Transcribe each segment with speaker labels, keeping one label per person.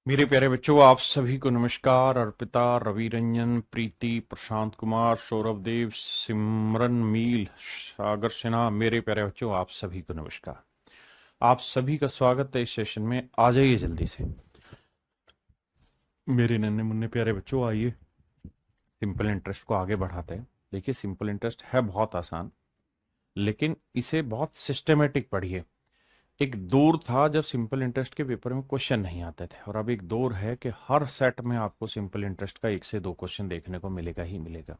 Speaker 1: मेरे प्यारे बच्चों, आप सभी को नमस्कार। अर्पिता, रवि रंजन, प्रीति, प्रशांत कुमार, सौरभ देव, सिमरन मील, सागर सिन्हा, मेरे प्यारे बच्चों आप सभी को नमस्कार। आप सभी का स्वागत है इस सेशन में। आ जाइए जल्दी से मेरे नन्हे मुन्ने प्यारे बच्चों, आइए सिंपल इंटरेस्ट को आगे बढ़ाते हैं। देखिए, सिंपल इंटरेस्ट है बहुत आसान, लेकिन इसे बहुत सिस्टमेटिक पढ़िए। एक दौर था जब सिंपल इंटरेस्ट के पेपर में क्वेश्चन नहीं आते थे, और अब एक दौर है कि हर सेट में आपको सिंपल इंटरेस्ट का 1 से 2 क्वेश्चन देखने को मिलेगा ही मिलेगा।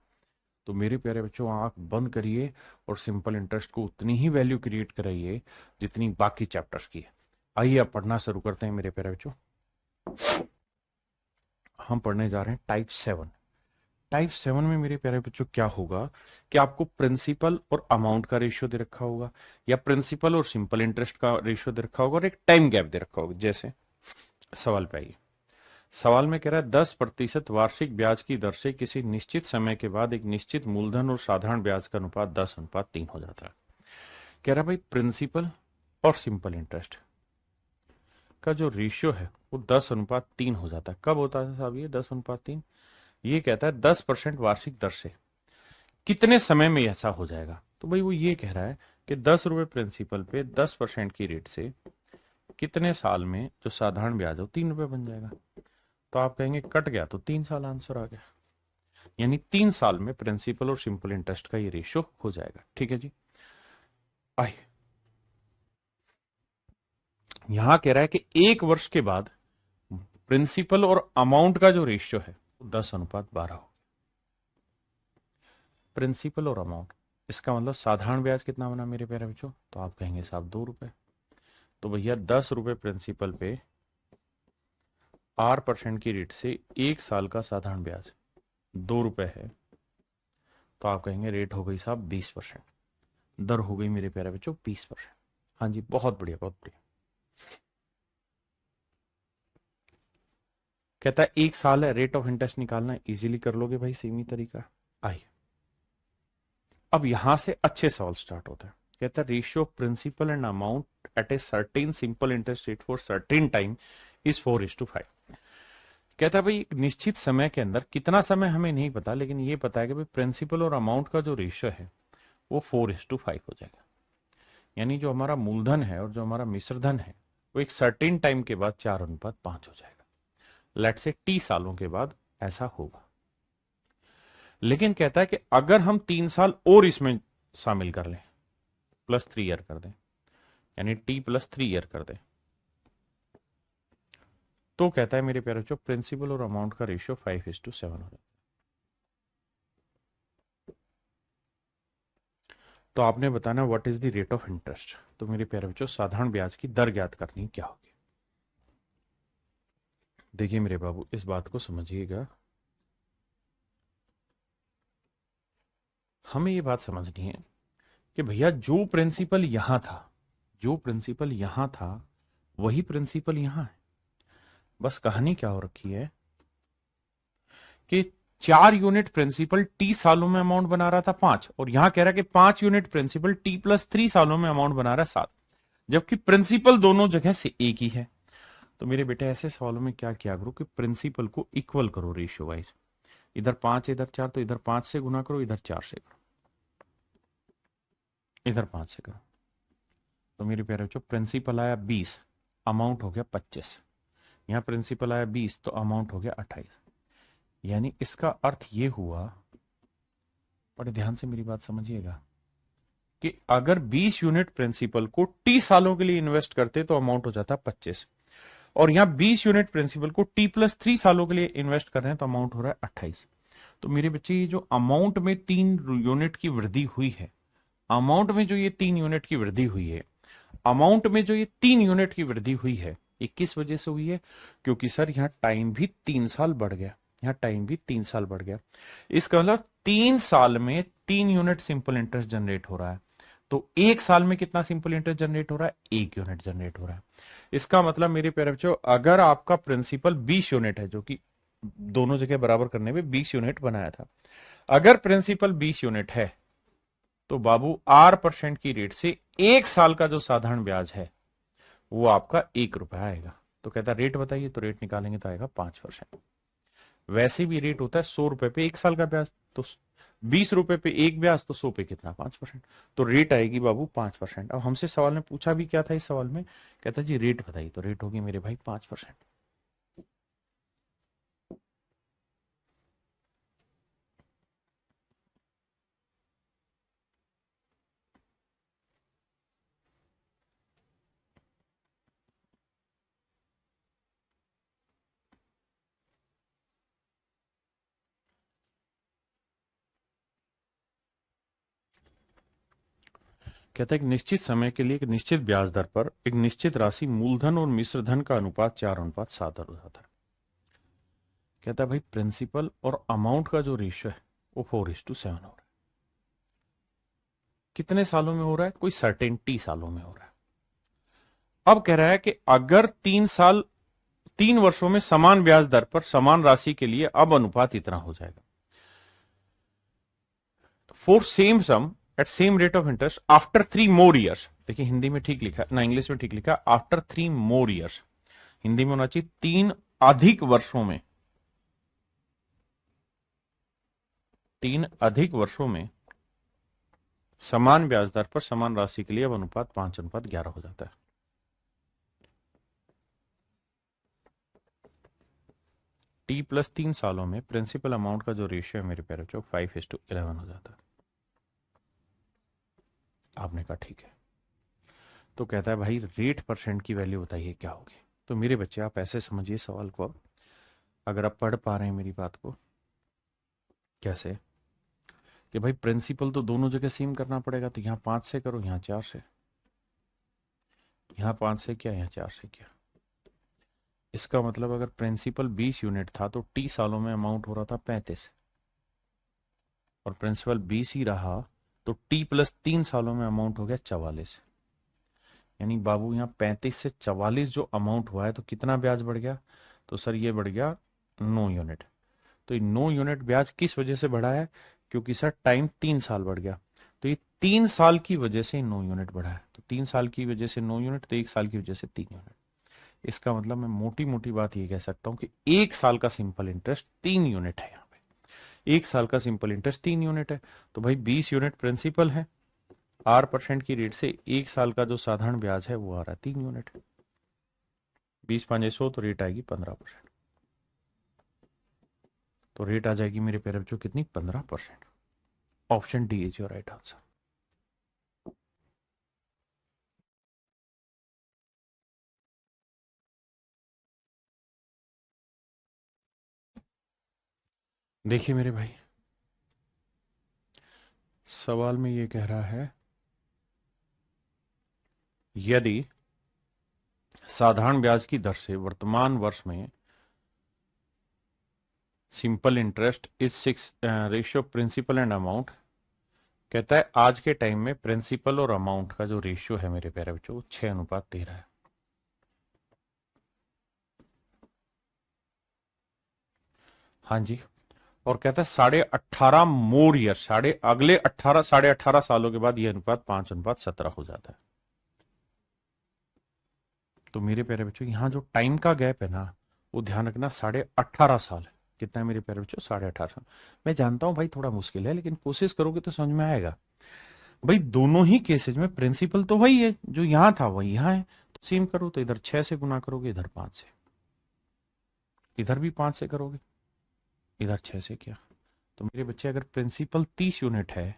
Speaker 1: तो मेरे प्यारे बच्चों, आंख बंद करिए और सिंपल इंटरेस्ट को उतनी ही वैल्यू क्रिएट कराइए जितनी बाकी चैप्टर्स की है। आइए अब पढ़ना शुरू करते हैं मेरे प्यारे बच्चों। हम पढ़ने जा रहे हैं टाइप 7। टाइप 7 में मेरे प्यारे बच्चों क्या होगा कि आपको प्रिंसिपल और अमाउंट का रेशियो दे रखा होगा, या प्रिंसिपल और सिंपल इंटरेस्ट का रेशियो दे रखा होगा, और एक टाइम गैप दे रखा होगा। जैसे सवाल पे आइए। सवाल में कह रहा है 10% वार्षिक ब्याज की दर से किसी निश्चित समय के बाद एक निश्चित मूलधन और साधारण ब्याज का अनुपात 10:3 हो जाता है। कह रहा है भाई, प्रिंसिपल और सिंपल इंटरेस्ट का जो रेशियो है वो 10:3 हो जाता है। कब होता है साहब ये 10:3? ये कहता है 10% वार्षिक दर से कितने समय में ऐसा हो जाएगा। तो भाई वो ये कह रहा है कि 10 रुपए प्रिंसिपल पे 10% की रेट से कितने साल में जो साधारण ब्याज हो 3 रुपए बन जाएगा। तो आप कहेंगे कट गया, तो 3 साल आंसर आ गया। यानी 3 साल में प्रिंसिपल और सिंपल इंटरेस्ट का ये रेशियो हो जाएगा। ठीक है जी। आइए, यहां कह रहा है कि 1 वर्ष के बाद प्रिंसिपल और अमाउंट का जो रेशियो है वो 10:12 हो। प्रिंसिपल और अमाउंट, इसका मतलब साधारण ब्याज कितना बना मेरे प्यारे बच्चों? तो आप कहेंगे साहब 2 रुपए। तो भैया 10 रुपए प्रिंसिपल पे 8% की रेट से 1 साल का साधारण ब्याज 2 रुपए है। तो आप कहेंगे रेट हो गई साहब 20%। दर हो गई मेरे प्यारे बच्चों 20%। हाँ जी, बहुत बढ़िया बहुत बढ़िया। कहता है 1 साल है, रेट ऑफ इंटरेस्ट निकालना है, इजीली कर लोगे भाई, सेम ही तरीका। आइए, अब यहां से अच्छे सवाल स्टार्ट होता है। कहता है ratio of principal and amount at a certain simple interest rate for certain time is 4:5। कहता है भाई, एक निश्चित समय के अंदर, कितना समय हमें नहीं पता, लेकिन ये पता है कि भाई प्रिंसिपल और अमाउंट का जो रेशियो है वो 4:5 हो जाएगा। यानी जो हमारा मूलधन है और जो हमारा मिश्रधन है वो एक सर्टेन टाइम के बाद 4:5 हो जाएगा। लेट से T सालों के बाद ऐसा होगा। लेकिन कहता है कि अगर हम 3 साल और इसमें शामिल कर लें, +3 ईयर कर दें, यानी T+3 ईयर कर दें, तो कहता है मेरे प्यारे बच्चों प्रिंसिपल और अमाउंट का रेशियो 5:7 हो जाता है। तो आपने बताना what is the rate of interest. तो मेरे प्यारे बच्चों साधारण ब्याज की दर ज्ञात करनी क्या होगी। देखिए मेरे बाबू, इस बात को समझिएगा। हमें ये बात समझनी है कि भैया जो प्रिंसिपल यहां था, जो प्रिंसिपल यहां था वही प्रिंसिपल यहां है। बस कहानी क्या हो रखी है कि 4 यूनिट प्रिंसिपल T सालों में अमाउंट बना रहा था 5, और यहां कह रहा है कि 5 यूनिट प्रिंसिपल T+3 सालों में अमाउंट बना रहा है 7, जबकि प्रिंसिपल दोनों जगह से एक ही है। तो मेरे बेटे ऐसे सवालों में क्या किया करो कि प्रिंसिपल को इक्वल करो रेशियो वाइज। इधर 5 इधर 4, तो इधर 5 से गुना करो, इधर 4 से करो, इधर 5 से करो। तो मेरे प्यारे बच्चों प्रिंसिपल आया 20, अमाउंट हो गया 25। यहां प्रिंसिपल आया 20 तो अमाउंट हो गया 28। यानी इसका अर्थ ये हुआ, बड़े ध्यान से मेरी बात समझिएगा, कि अगर 20 यूनिट प्रिंसिपल को T सालों के लिए इन्वेस्ट करते तो अमाउंट हो जाता 25, और यहां 20 यूनिट प्रिंसिपल को T+3 सालों के लिए इन्वेस्ट कर रहे हैं तो अमाउंट हो रहा है 28। तो मेरे बच्चे ये जो अमाउंट में 3 यूनिट की वृद्धि हुई है, अमाउंट में जो ये 3 यूनिट की वृद्धि हुई है, अमाउंट में जो ये 3 यूनिट की वृद्धि हुई है, ये किस वजह से हुई है? क्योंकि सर यहाँ टाइम भी 3 साल बढ़ गया, यहाँ टाइम भी 3 साल बढ़ गया। इसका मतलब 3 साल में 3 यूनिट सिंपल इंटरेस्ट जनरेट हो रहा है। तो 1 साल में कितना सिंपल इंटरेस्ट जनरेट हो रहा है? 1 यूनिट जनरेट हो रहा है। इसका मतलब मेरे प्यारे बच्चों, अगर आपका प्रिंसिपल 20 यूनिट है, जो कि दोनों जगह बराबर करने में 20 यूनिट बनाया था, अगर प्रिंसिपल 20 यूनिट है तो बाबू 8% की रेट से 1 साल का जो साधारण ब्याज है वो आपका 1 रुपया आएगा। तो कहता है रेट बताइए, तो रेट निकालेंगे तो आएगा 5%। वैसे भी रेट होता है 100 रुपए पे 1 साल का ब्याज, तो 20 रुपए पे एक ब्याज, तो 100 पे कितना 5%। तो रेट आएगी बाबू 5%। अब हमसे सवाल में पूछा भी क्या था इस सवाल में, कहता जी रेट बताइए, तो रेट होगी मेरे भाई 5%। कहता है एक निश्चित समय के लिए एक निश्चित ब्याज दर पर एक निश्चित राशि मूलधन और मिश्र धन का अनुपात 4:7 हो जाता है। कहता है भाई प्रिंसिपल और अमाउंट का जो रेशियो है वो 4:7 हो रहा है। कितने सालों में हो रहा है, कोई सर्टेनिटी सालों में हो रहा है। अब कह रहा है कि अगर 3 वर्षों में समान ब्याज दर पर समान राशि के लिए अब अनुपात इतना हो जाएगा। For same sum at same rate of interest after 3 more years। देखिए हिंदी में ठीक लिखा ना, इंग्लिश में ठीक लिखा, आफ्टर 3 more years। हिंदी में होना चाहिए 3 अधिक वर्षों में, 3 अधिक वर्षों में समान ब्याज दर पर समान राशि के लिए अब अनुपात 5:11 हो जाता है। T+3 सालों में प्रिंसिपल अमाउंट का जो रेशियो है मेरे प्यारे बच्चों 5:11 हो जाता है। आपने कहा ठीक है। तो कहता है भाई रेट परसेंट की वैल्यू बताइए क्या होगी। तो मेरे बच्चे आप ऐसे समझिए सवाल को, अब अगर आप पढ़ पा रहे हैं मेरी बात को, कैसे कि भाई प्रिंसिपल तो दोनों जगह सेम करना पड़ेगा, तो यहाँ 5 से करो, यहाँ 4 से, यहाँ 5 से किया, यहाँ 4 से किया। इसका मतलब अगर प्रिंसिपल 20 यूनिट था तो टी सालों में अमाउंट हो रहा था 35, और प्रिंसिपल 20 ही रहा तो T+3 सालों में अमाउंट हो गया 44। यानी बाबू यहाँ 35 से 44 जो अमाउंट हुआ है, तो कितना ब्याज बढ़ गया, तो सर ये बढ़ गया 9 यूनिट। तो ये 9 यूनिट ब्याज किस वजह से बढ़ा है, क्योंकि सर टाइम 3 साल बढ़ गया, तो ये 3 साल की वजह से 9 यूनिट बढ़ा है। तो 3 साल की वजह से 9 यूनिट, तो 1 साल की वजह से 3 यूनिट। इसका मतलब मैं मोटी मोटी बात ये कह सकता हूं कि 1 साल का सिंपल इंटरेस्ट 3 यूनिट है। यहाँ पे 1 साल का सिंपल इंटरेस्ट 3 यूनिट है। तो भाई 20 यूनिट प्रिंसिपल है, R% की रेट से 1 साल का जो साधारण ब्याज है वो आ रहा है 3 यूनिट। 20×5=100, तो रेट आएगी 15%। तो रेट आ जाएगी मेरे प्यारे बच्चों कितनी, 15%। Option D is your right answer. देखिए मेरे भाई, सवाल में ये कह रहा है यदि साधारण ब्याज की दर से वर्तमान वर्ष में simple interest is 6 ratio principal and amount. कहता है आज के टाइम में प्रिंसिपल और अमाउंट का जो रेशियो है मेरे प्यारे बच्चों 6:13 है। हाँ जी। और कहता है 18.5 मोर ईयर, अगले 18.5 सालों के बाद यह अनुपात 5:17 हो जाता है। तो मेरे प्यारे बच्चों यहाँ जो टाइम का गैप है ना, वो ध्यान रखना 18.5 साल है। कितना है मेरे प्यारे बच्चों, 18.5 साल। मैं जानता हूं भाई थोड़ा मुश्किल है, लेकिन कोशिश करोगे तो समझ में आएगा। भाई दोनों ही केसेज में प्रिंसिपल तो वही है, जो यहां था वही यहां है, तो सेम करो। तो इधर 6 से गुना करोगे, इधर 5 से, इधर भी 5 से करोगे, इधर 6 से किया। तो मेरे बच्चे अगर प्रिंसिपल 30 यूनिट है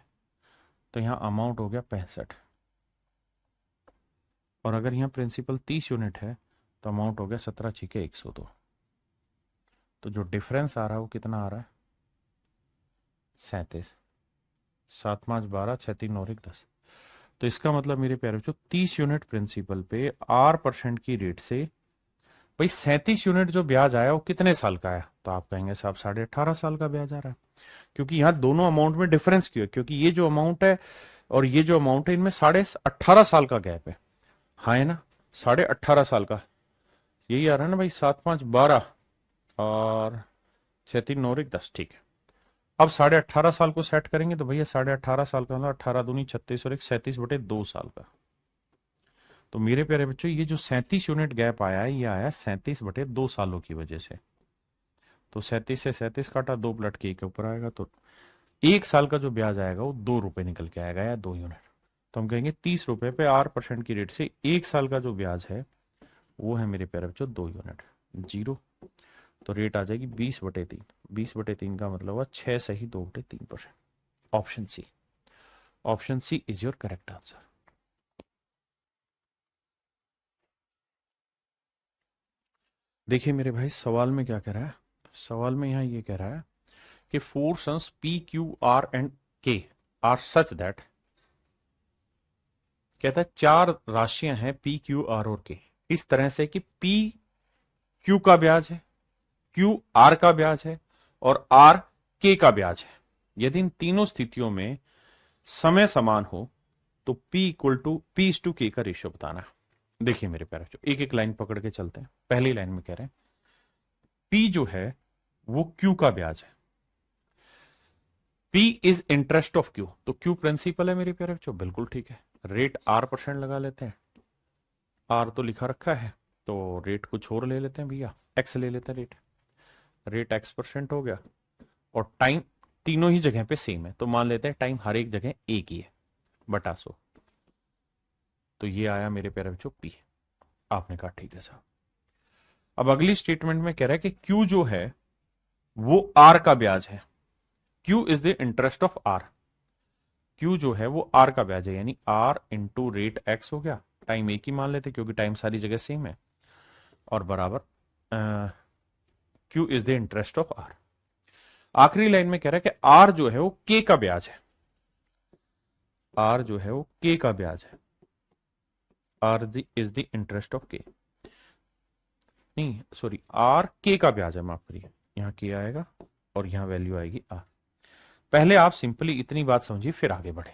Speaker 1: तो यहाँ अमाउंट हो गया 65, और अगर यहाँ प्रिंसिपल 30 यूनिट है तो अमाउंट हो गया 17×102। तो जो डिफरेंस आ रहा है वो कितना आ रहा है, 37। 7×5 = 12, 6×3 = 10। तो इसका मतलब मेरे प्यारे बच्चों 30 यूनिट प्रिंसिपल पे R% की रेट से भाई 37 यूनिट जो ब्याज आया वो कितने साल का आया, तो आप कहेंगे साहब 18.5 साल का ब्याज आ रहा है। क्योंकि यहाँ दोनों अमाउंट में डिफरेंस क्यों है, क्योंकि ये जो अमाउंट है और ये जो अमाउंट है इनमें 18.5 साल का गैप है। हाँ है ना, 18.5 साल का, यही आ रहा है ना भाई, 7×5 = 12 और 6×3 = 10। ठीक है, अब 18.5 साल को सेट करेंगे तो भैया 18.5 साल का मतलब 18×2 = 36 और 1 37/2 साल का। तो मेरे प्यारे बच्चों ये जो 37 यूनिट गैप आया है, ये आया 37/2 सालों की वजह से। तो 37 से 37 काटा, 2 पलट के एक ऊपर आएगा, तो 1 साल का जो ब्याज आएगा वो 2 रुपए निकल के आएगा, या 2 यूनिट। तो हम कहेंगे 30 रुपए पे 8% की रेट से 1 साल का जो ब्याज है वो है मेरे प्यारे बच्चों 2 यूनिट, जीरो। तो रेट आ जाएगी 20/3। 20/3 का मतलब हुआ 6 सही 2/3%। Option C, option C is your correct answer. देखिए मेरे भाई सवाल में क्या कह रहा है, सवाल में यहां ये कह रहा है कि four sons P Q R and K are such that, कहता है 4 राशियां हैं पी क्यू आर और के, इस तरह से कि पी क्यू का ब्याज है, क्यू आर का ब्याज है और आर के का ब्याज है। यदि इन तीनों स्थितियों में समय समान हो तो P equal to P is to के का रेशियो बताना है। देखिए मेरे प्यारे बच्चों, एक एक लाइन पकड़ के चलते हैं। पहली लाइन में कह रहे हैं P जो है वो Q का ब्याज है, P is interest of Q, तो Q प्रिंसिपल है मेरे प्यारे बच्चों, बिल्कुल ठीक है। रेट R% लगा लेते हैं, R तो लिखा रखा है, तो रेट कुछ और ले लेते हैं भैया, X ले लेते हैं रेट, रेट X% हो गया। और टाइम तीनों ही जगह पे सेम है, तो मान लेते हैं टाइम हर एक जगह एक ही है, बटा 100। तो ये आया मेरे प्यारे बच्चों P। आपने कहा ठीक है साहब। अब अगली स्टेटमेंट में कह रहा है कि Q जो है वो R का ब्याज है, Q is the interest of R। Q जो है वो R का ब्याज है, यानी R इंटू रेट X हो गया, टाइम एक ही मान लेते क्योंकि टाइम सारी जगह सेम है, और बराबर Q is the interest of R। आखिरी लाइन में कह रहा है कि R जो है वो K का ब्याज है, R जो है वो K का ब्याज है, R is the interest of K, नहीं सॉरी R K का ब्याज है, माफ करिए, यहां K आएगा और यहां वैल्यू आएगी R। पहले आप सिंपली इतनी बात समझिए फिर आगे बढ़ें।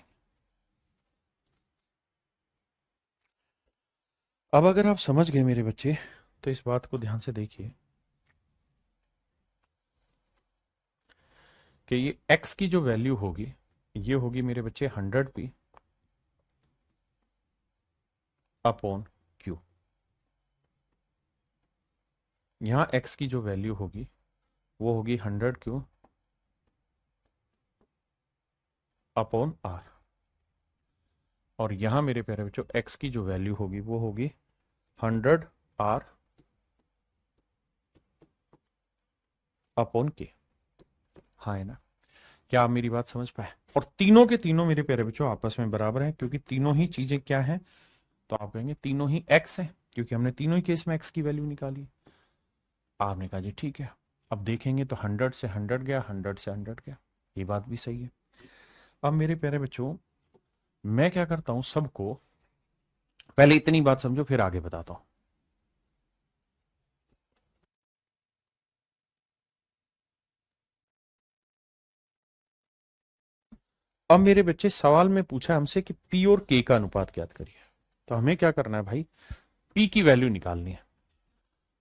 Speaker 1: अब अगर आप समझ गए मेरे बच्चे तो इस बात को ध्यान से देखिए कि ये x की जो वैल्यू होगी ये होगी मेरे बच्चे 100p अपॉन q। यहां x की जो वैल्यू होगी वो होगी 100q अपॉन r, और यहां मेरे प्यारे बच्चों x की जो वैल्यू होगी वो होगी 100r अपॉन k। हाँ है ना, क्या आप मेरी बात समझ पाए? और तीनों के तीनों मेरे प्यारे बच्चों आपस में बराबर हैं, क्योंकि तीनों ही चीजें क्या हैं, तो आप कहेंगे तीनों ही x हैं, क्योंकि हमने तीनों ही केस में x की वैल्यू निकाली। आपने कहा जी ठीक है। अब देखेंगे तो 100 से 100 गया, 100 से 100 गया, ये बात भी सही है। अब मेरे प्यारे बच्चों मैं क्या करता हूं, सबको पहले इतनी बात समझो फिर आगे बताता हूं। अब मेरे बच्चे सवाल में पूछा हमसे कि P और K का अनुपात ज्ञात करिए, तो हमें क्या करना है भाई, P की वैल्यू निकालनी है।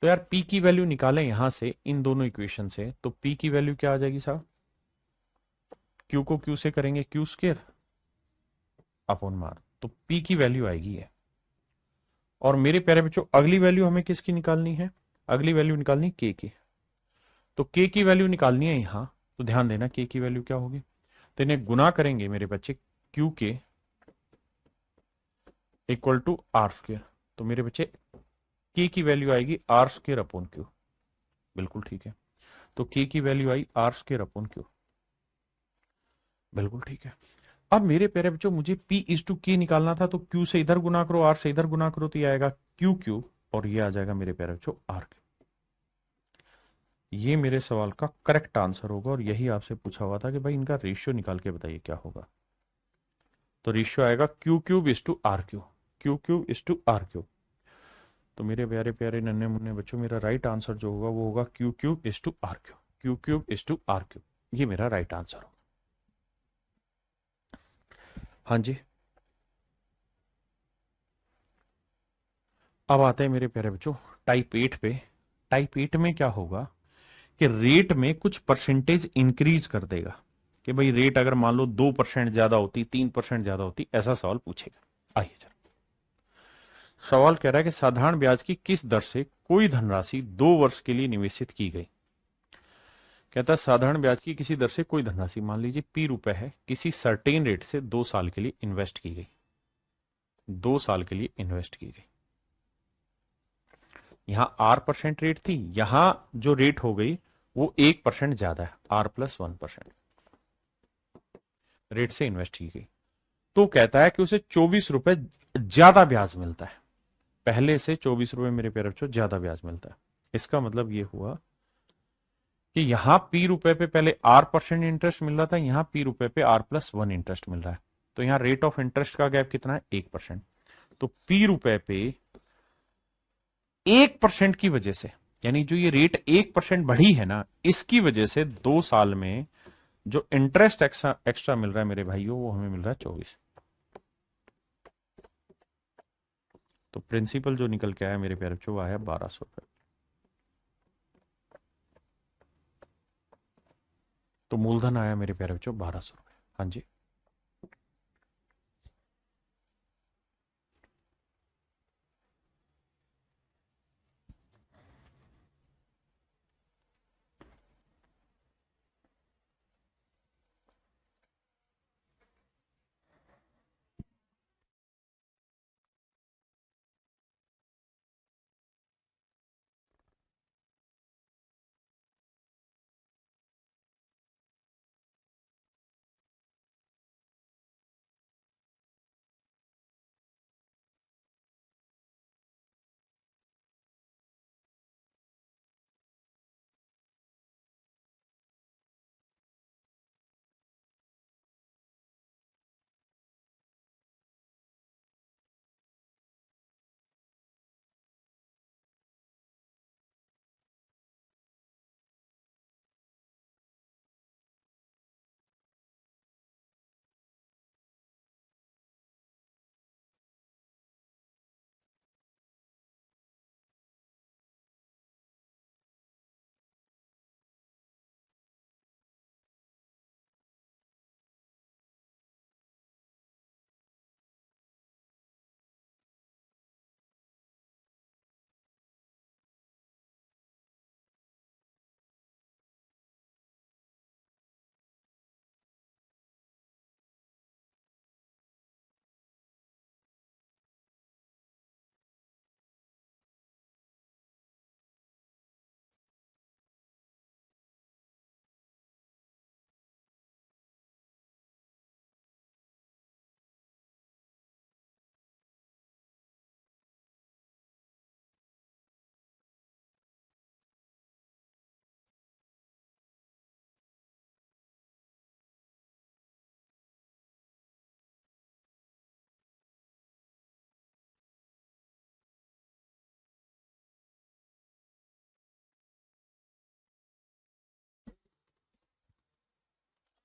Speaker 1: तो यार P की वैल्यू निकालें यहां से इन दोनों इक्वेशन से, तो P की वैल्यू क्या आ जाएगी साहब, Q को Q से करेंगे Q स्क्वायर अपॉन मार, तो P की वैल्यू आएगी है। और मेरे प्यारे बच्चों अगली वैल्यू हमें किसकी निकालनी है, अगली वैल्यू निकालनी K की, तो K की वैल्यू निकालनी है यहां, तो ध्यान देना K की वैल्यू क्या होगी, तो इन्हें गुना करेंगे मेरे बच्चे Q के इक्वल टू आर स्क्र, तो मेरे बच्चे K की वैल्यू आएगी आर स्क्र अपॉन Q, बिल्कुल ठीक है। तो K की value I R square upon Q, बिल्कुल ठीक है। अब मेरे प्यारे बच्चों मुझे P इज टू K निकालना था, तो Q से इधर गुना करो, R से इधर गुना करो, तो ये आएगा QQ, और ये आ जाएगा मेरे प्यारे बच्चों RQ। ये मेरे सवाल का करेक्ट आंसर होगा, और यही आपसे पूछा हुआ था कि भाई इनका रेशियो निकाल के बताइए क्या होगा। तो रेशियो आएगा Q cube is to R cube, Q cube is to R cube. तो मेरे प्यारे प्यारे नन्हे मुन्ने बच्चों मेरा राइट आंसर जो होगा वो होगा Q cube is to R cube, Q cube is to R cube, ये मेरा राइट आंसर होगा। हाँ जी, अब आते हैं मेरे प्यारे बच्चों टाइप 8 पे। टाइप 8 में क्या होगा कि रेट में कुछ परसेंटेज इंक्रीज कर देगा, कि भाई रेट अगर मान लो 2% ज्यादा होती, 3% ज्यादा होती, ऐसा सवाल पूछेगा। आइए जरा सवाल कह रहा है कि साधारण ब्याज की किस दर से कोई धनराशि 2 वर्ष के लिए निवेशित की गई। कहता है साधारण ब्याज की किसी दर से कोई धनराशि, मान लीजिए पी रुपए है, किसी सर्टेन रेट से 2 साल के लिए इन्वेस्ट की गई, 2 साल के लिए इन्वेस्ट की गई। यहां R% रेट थी, यहां जो रेट हो गई वो 1% ज्यादा है, R+1% रेट से इन्वेस्ट की गई। तो कहता है कि उसे 24 रुपए ज्यादा ब्याज मिलता है, पहले से 24 रुपए मेरे प्यारे बच्चों ज्यादा ब्याज मिलता है। इसका मतलब ये हुआ कि यहां पी रुपए पे पहले R% इंटरेस्ट मिल रहा था, यहां पी रुपए पे R+1 इंटरेस्ट मिल रहा है। तो यहां रेट ऑफ इंटरेस्ट का गैप कितना है, 1%। तो पी रुपए पे 1% की वजह से, यानी जो ये रेट 1% बढ़ी है ना, इसकी वजह से 2 साल में जो इंटरेस्ट एक्स्ट्रा एक्स्ट्रा मिल रहा है मेरे भाइयों, वो हमें मिल रहा है 24। तो प्रिंसिपल जो निकल के आया मेरे प्यारे बच्चों, वो आया 1200 रुपए। तो मूलधन आया मेरे प्यारे बच्चों 1200 रुपए। हाँ जी।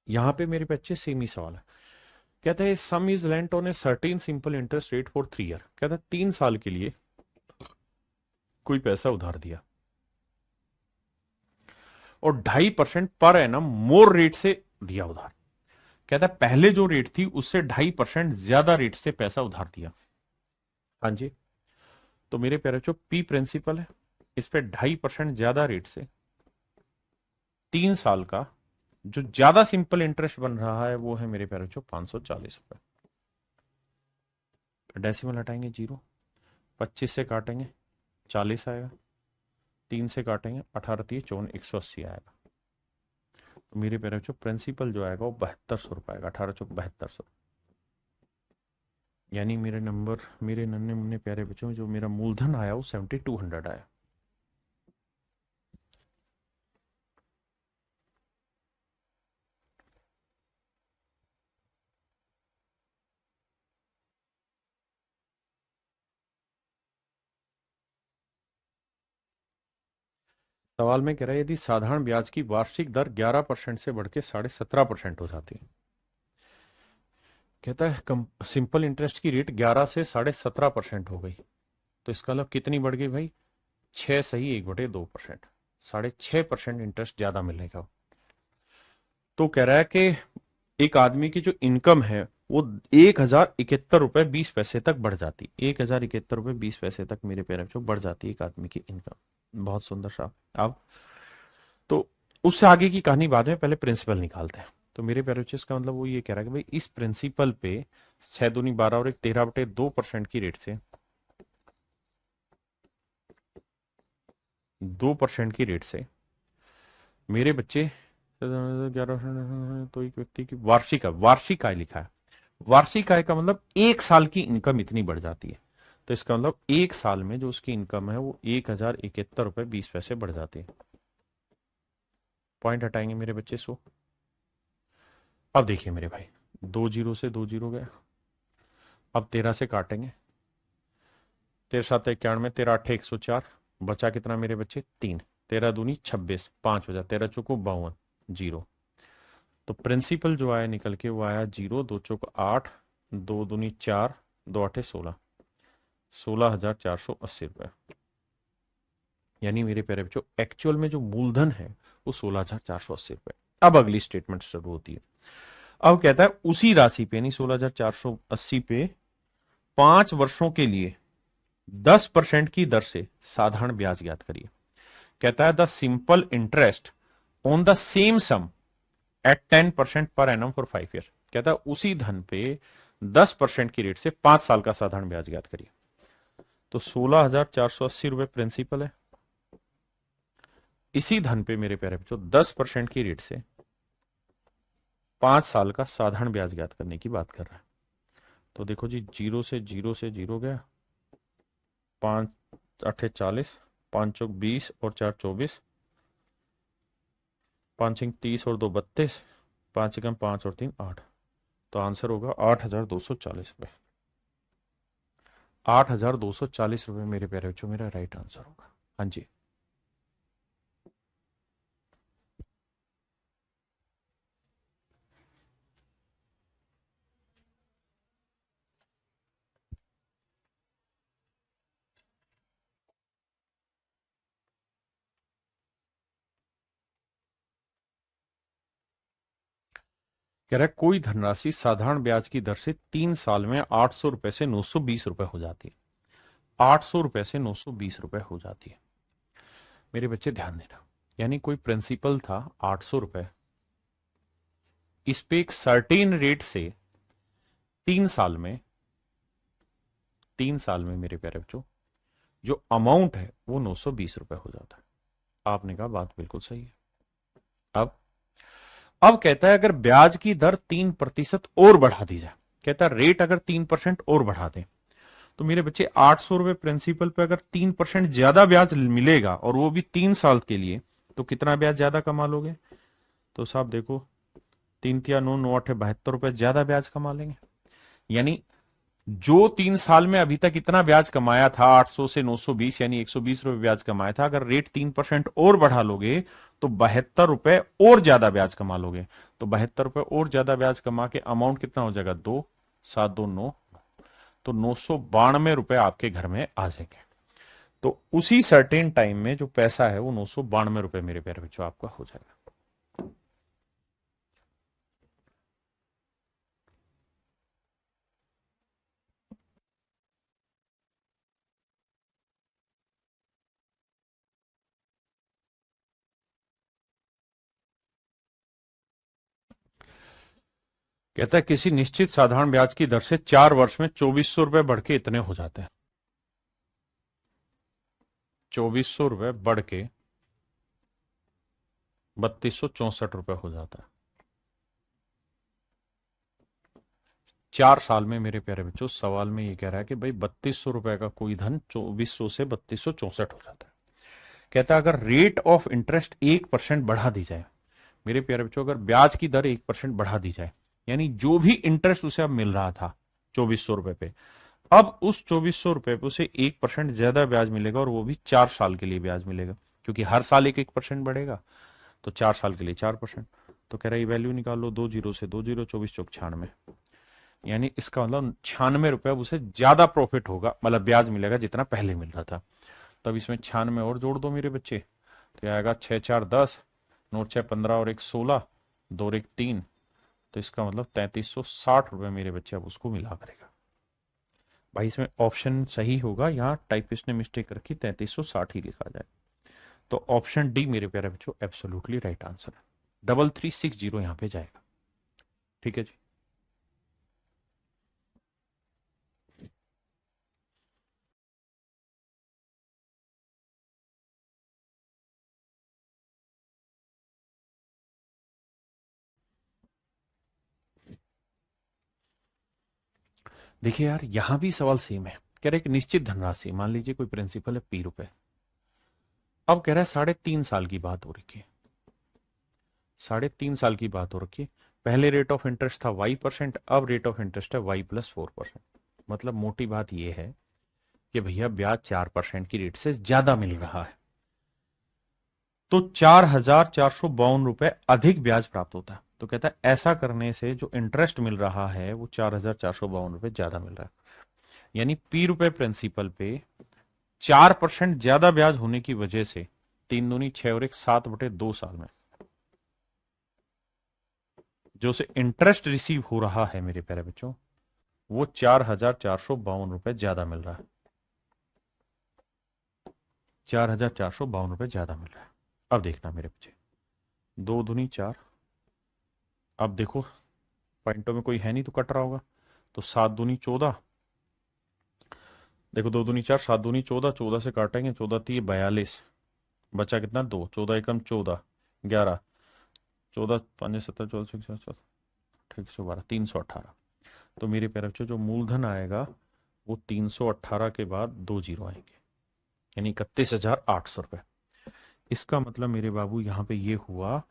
Speaker 1: यहां पे मेरे बच्चे सेम ही सवाल है। कहता है सम is lent on A certain simple interest rate for 3 year. कहता है 3 साल के लिए कोई पैसा उधार दिया और 2.5% पर एनम मोर रेट से दिया उधार। कहता है पहले जो रेट थी उससे 2.5% ज्यादा रेट से पैसा उधार दिया। हाँ जी। तो मेरे प्यारे बच्चों पी प्रिंसिपल है, इस पे 2.5% ज्यादा रेट से 3 साल का जो ज्यादा सिंपल इंटरेस्ट बन रहा है वो है मेरे प्यारे बच्चों 540 रुपए। डेसिमल हटाएंगे 0, 25 से काटेंगे 40 आएगा, 3 से काटेंगे 18×3 = 54, 180 आएगा। तो मेरे प्यारे बच्चों प्रिंसिपल जो आएगा वो 7200 रुपए आएगा, 18×7200। यानी मेरे नंबर, मेरे नन्हे मुन्ने प्यारे बच्चों, जो मेरा मूलधन आया वो 7200 आया। सवाल में कह रहा है यदि साधारण ब्याज की वार्षिक दर 11% से बढ़ के 17.5% हो जाती है। कहता है सिंपल इंटरेस्ट की रेट 11 से 17.5% हो गई, तो इसका मतलब कितनी बढ़ गई भाई, 6 सही 1/2%, 6.5% इंटरेस्ट ज्यादा मिलने का। तो कह रहा है कि एक आदमी की जो इनकम है वो 1071 रुपए 20 पैसे तक बढ़ जाती, 1071 रुपए 20 पैसे तक मेरे प्यारे बच्चों बढ़ जाती है एक आदमी की इनकम। बहुत सुंदर सा। अब तो उससे आगे की कहानी बाद में, पहले प्रिंसिपल निकालते हैं। तो मेरे प्यारे बच्चों इसका मतलब वो ये कह रहा है कि भाई इस प्रिंसिपल पे 6 दूनी 12 और एक 13/2% की रेट से, 2% की रेट से मेरे बच्चे 11, तो एक व्यक्ति की वार्षिक आय लिखा है। वार्षिक आय का मतलब एक साल की इनकम इतनी बढ़ जाती है। तो इसका मतलब एक साल में जो उसकी इनकम है वो 1071 रुपए 20 पैसे बढ़ जाती है। पॉइंट हटाएंगे मेरे बच्चे सो। अब देखिए मेरे भाई, 2 जीरो से 2 जीरो गया। अब 13 से काटेंगे, 13 7 91, 13 8 104, बचा कितना मेरे बच्चे 3, 13 दूनी 26, 5 बजा, 13 चौको 52, जीरो। तो प्रिंसिपल जो आया निकल के वो आया जीरो, 2 चौको 8, 2 दूनी 4, 2 8 16, 16,480 रुपए। यानी मेरे प्यारे बच्चों एक्चुअल में जो मूलधन है वो 16,480 रुपए। अब अगली स्टेटमेंट शुरू होती है। अब कहता है उसी राशि पे यानी 16,480 पे 5 वर्षों के लिए 10% की दर से साधारण ब्याज ज्ञात करिए। कहता है the simple interest on the same sum at 10% per annum for 5 year. कहता है उसी धन पे 10% की रेट से 5 साल का साधारण ब्याज ज्ञात करिए। तो 16,480 रुपए प्रिंसिपल है। इसी धन पे मेरे प्यारे बच्चों 10% की रेट से 5 साल का साधारण ब्याज ज्ञात करने की बात कर रहा है। तो देखो जी, जीरो गया, 5 8 40, 5 चौक 20 और 4 24, 5 5 30 और 2 32, 5 1 5 और 3 8। तो आंसर होगा 8,240 रुपए। 8,240 रुपए मेरे प्यारे बच्चों मेरा राइट आंसर होगा। हाँ जी। कह रहा है कोई धनराशि साधारण ब्याज की दर से 3 साल में 800 रुपए से 920 रुपए हो जाती है। 800 रुपए से 920 रुपए हो जाती है। मेरे बच्चे ध्यान देना, यानी कोई प्रिंसिपल था 800 रुपए, इस पे एक सर्टेन रेट से 3 साल में, 3 साल में मेरे प्यारे बच्चों जो अमाउंट है वो 920 रुपए हो जाता है। आपने कहा बात बिल्कुल सही है। अब अब कहता है अगर ब्याज की दर 3% और बढ़ा दी जाए, कहता है रेट अगर 3% और बढ़ा दें, तो मेरे बच्चे 800 रुपए प्रिंसिपल पे अगर 3% ज्यादा ब्याज मिलेगा और वो भी 3 साल के लिए, तो कितना ब्याज ज्यादा कमा लोगे? तो साहब देखो, 3 3 9 9 8 72 रुपए ज्यादा ब्याज कमा लेंगे। यानी जो 3 साल में अभी तक इतना ब्याज कमाया था 800 से 920, यानी 120 रुपए ब्याज कमाया था, अगर रेट 3% और बढ़ा लोगे तो 72 रुपए और ज्यादा ब्याज कमा लोगे। तो 72 रुपए और ज्यादा ब्याज कमा के अमाउंट कितना हो जाएगा? 2 7 2 9, तो 992 रुपए आपके घर में आ जाएंगे। तो उसी सर्टेन टाइम में जो पैसा है वो 992 रुपए मेरे प्यारे बच्चों आपका हो जाएगा। कहता है किसी निश्चित साधारण ब्याज की दर से 4 वर्ष में 2400 रुपए बढ़ के इतने हो जाते हैं। 2400 रुपए बढ़ के 3264 रुपए हो जाता है। 4 साल में मेरे प्यारे बच्चों सवाल में ये कह रहा है कि भाई 3200 रुपए का कोई धन 2400 से 3264 हो जाता है। कहता है अगर रेट ऑफ इंटरेस्ट 1% बढ़ा दी जाए, मेरे प्यारे बच्चों अगर ब्याज की दर 1% बढ़ा दी जाए, यानी जो भी इंटरेस्ट उसे अब मिल रहा था 2400 रुपए पे, अब उस 2400 रुपए पे उसे 1% ज्यादा ब्याज मिलेगा और वो भी 4 साल के लिए ब्याज मिलेगा, क्योंकि हर साल 1% बढ़ेगा। तो 4 साल के लिए 4%। तो कह रहा है वैल्यू निकाल लो, 2 जीरो से 2 जीरो, 24 चौक 96, यानी इसका मतलब 96 रुपए अब उसे ज्यादा प्रॉफिट होगा, मतलब ब्याज मिलेगा जितना पहले मिल रहा था। तब इसमें 96 और जोड़ दो मेरे बच्चे, तो आएगा 6 4 10, 9 6 15 और 1 16, 2 और 1 3, तो इसका मतलब 3360 रुपये मेरे बच्चे अब उसको मिला करेगा। भाई इसमें ऑप्शन सही होगा, यहाँ टाइपिस्ट ने मिस्टेक रखी, 3360 ही लिखा जाए। तो ऑप्शन डी मेरे प्यारे बच्चों एब्सोल्युटली राइट आंसर है। 3360 यहाँ पे जाएगा। ठीक है जी। देखिए यार, यहां भी सवाल सेम है। कह रहे एक निश्चित धनराशि, मान लीजिए कोई प्रिंसिपल है P रुपए, अब कह रहा है 3.5 साल की बात हो रखी है। 3.5 साल की बात हो रखी है। पहले रेट ऑफ इंटरेस्ट था Y%, अब रेट ऑफ इंटरेस्ट है Y+4%। मतलब मोटी बात यह है कि भैया ब्याज 4% की रेट से ज्यादा मिल रहा है, तो 4,452 रुपए अधिक ब्याज प्राप्त होता है। तो कहता है ऐसा करने से जो इंटरेस्ट मिल रहा है वो 4,452 रुपए ज्यादा मिल रहा है। यानी P रुपए प्रिंसिपल पे 4% ज्यादा ब्याज होने की वजह से 3 दूनी 6 और 1 7/2 साल में जो उसे इंटरेस्ट रिसीव हो रहा है मेरे प्यारे बच्चों, वो 4,452 रुपए ज्यादा मिल रहा है। 4,452 रुपए ज्यादा मिल रहा है। अब देखना मेरे बच्चे, 2 दूनी 4, अब देखो पॉइंटों में कोई है नहीं तो कट रहा होगा, तो 7 दूनी 14, देखो 2 दूनी 4, 7 दूनी 14, 14 से काटेंगे, 14×3 = 42, बचा कितना 2, 14 × 1 = 14, 11, 14×5 = 17, 14 ठीक 112, 318। तो मेरे प्यारे बच्चों जो मूलधन आएगा वो 318 के बाद 2 जीरो आएंगे, यानी 31,800 रुपए। इसका मतलब मेरे बाबू यहाँ पे ये हुआ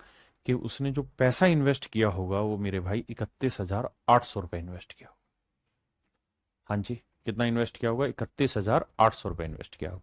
Speaker 1: कि उसने जो पैसा इन्वेस्ट किया होगा वो मेरे भाई 31,800 रुपए इन्वेस्ट किया। हाँ जी, कितना इन्वेस्ट किया होगा? 31,800 रुपए इन्वेस्ट किया होगा।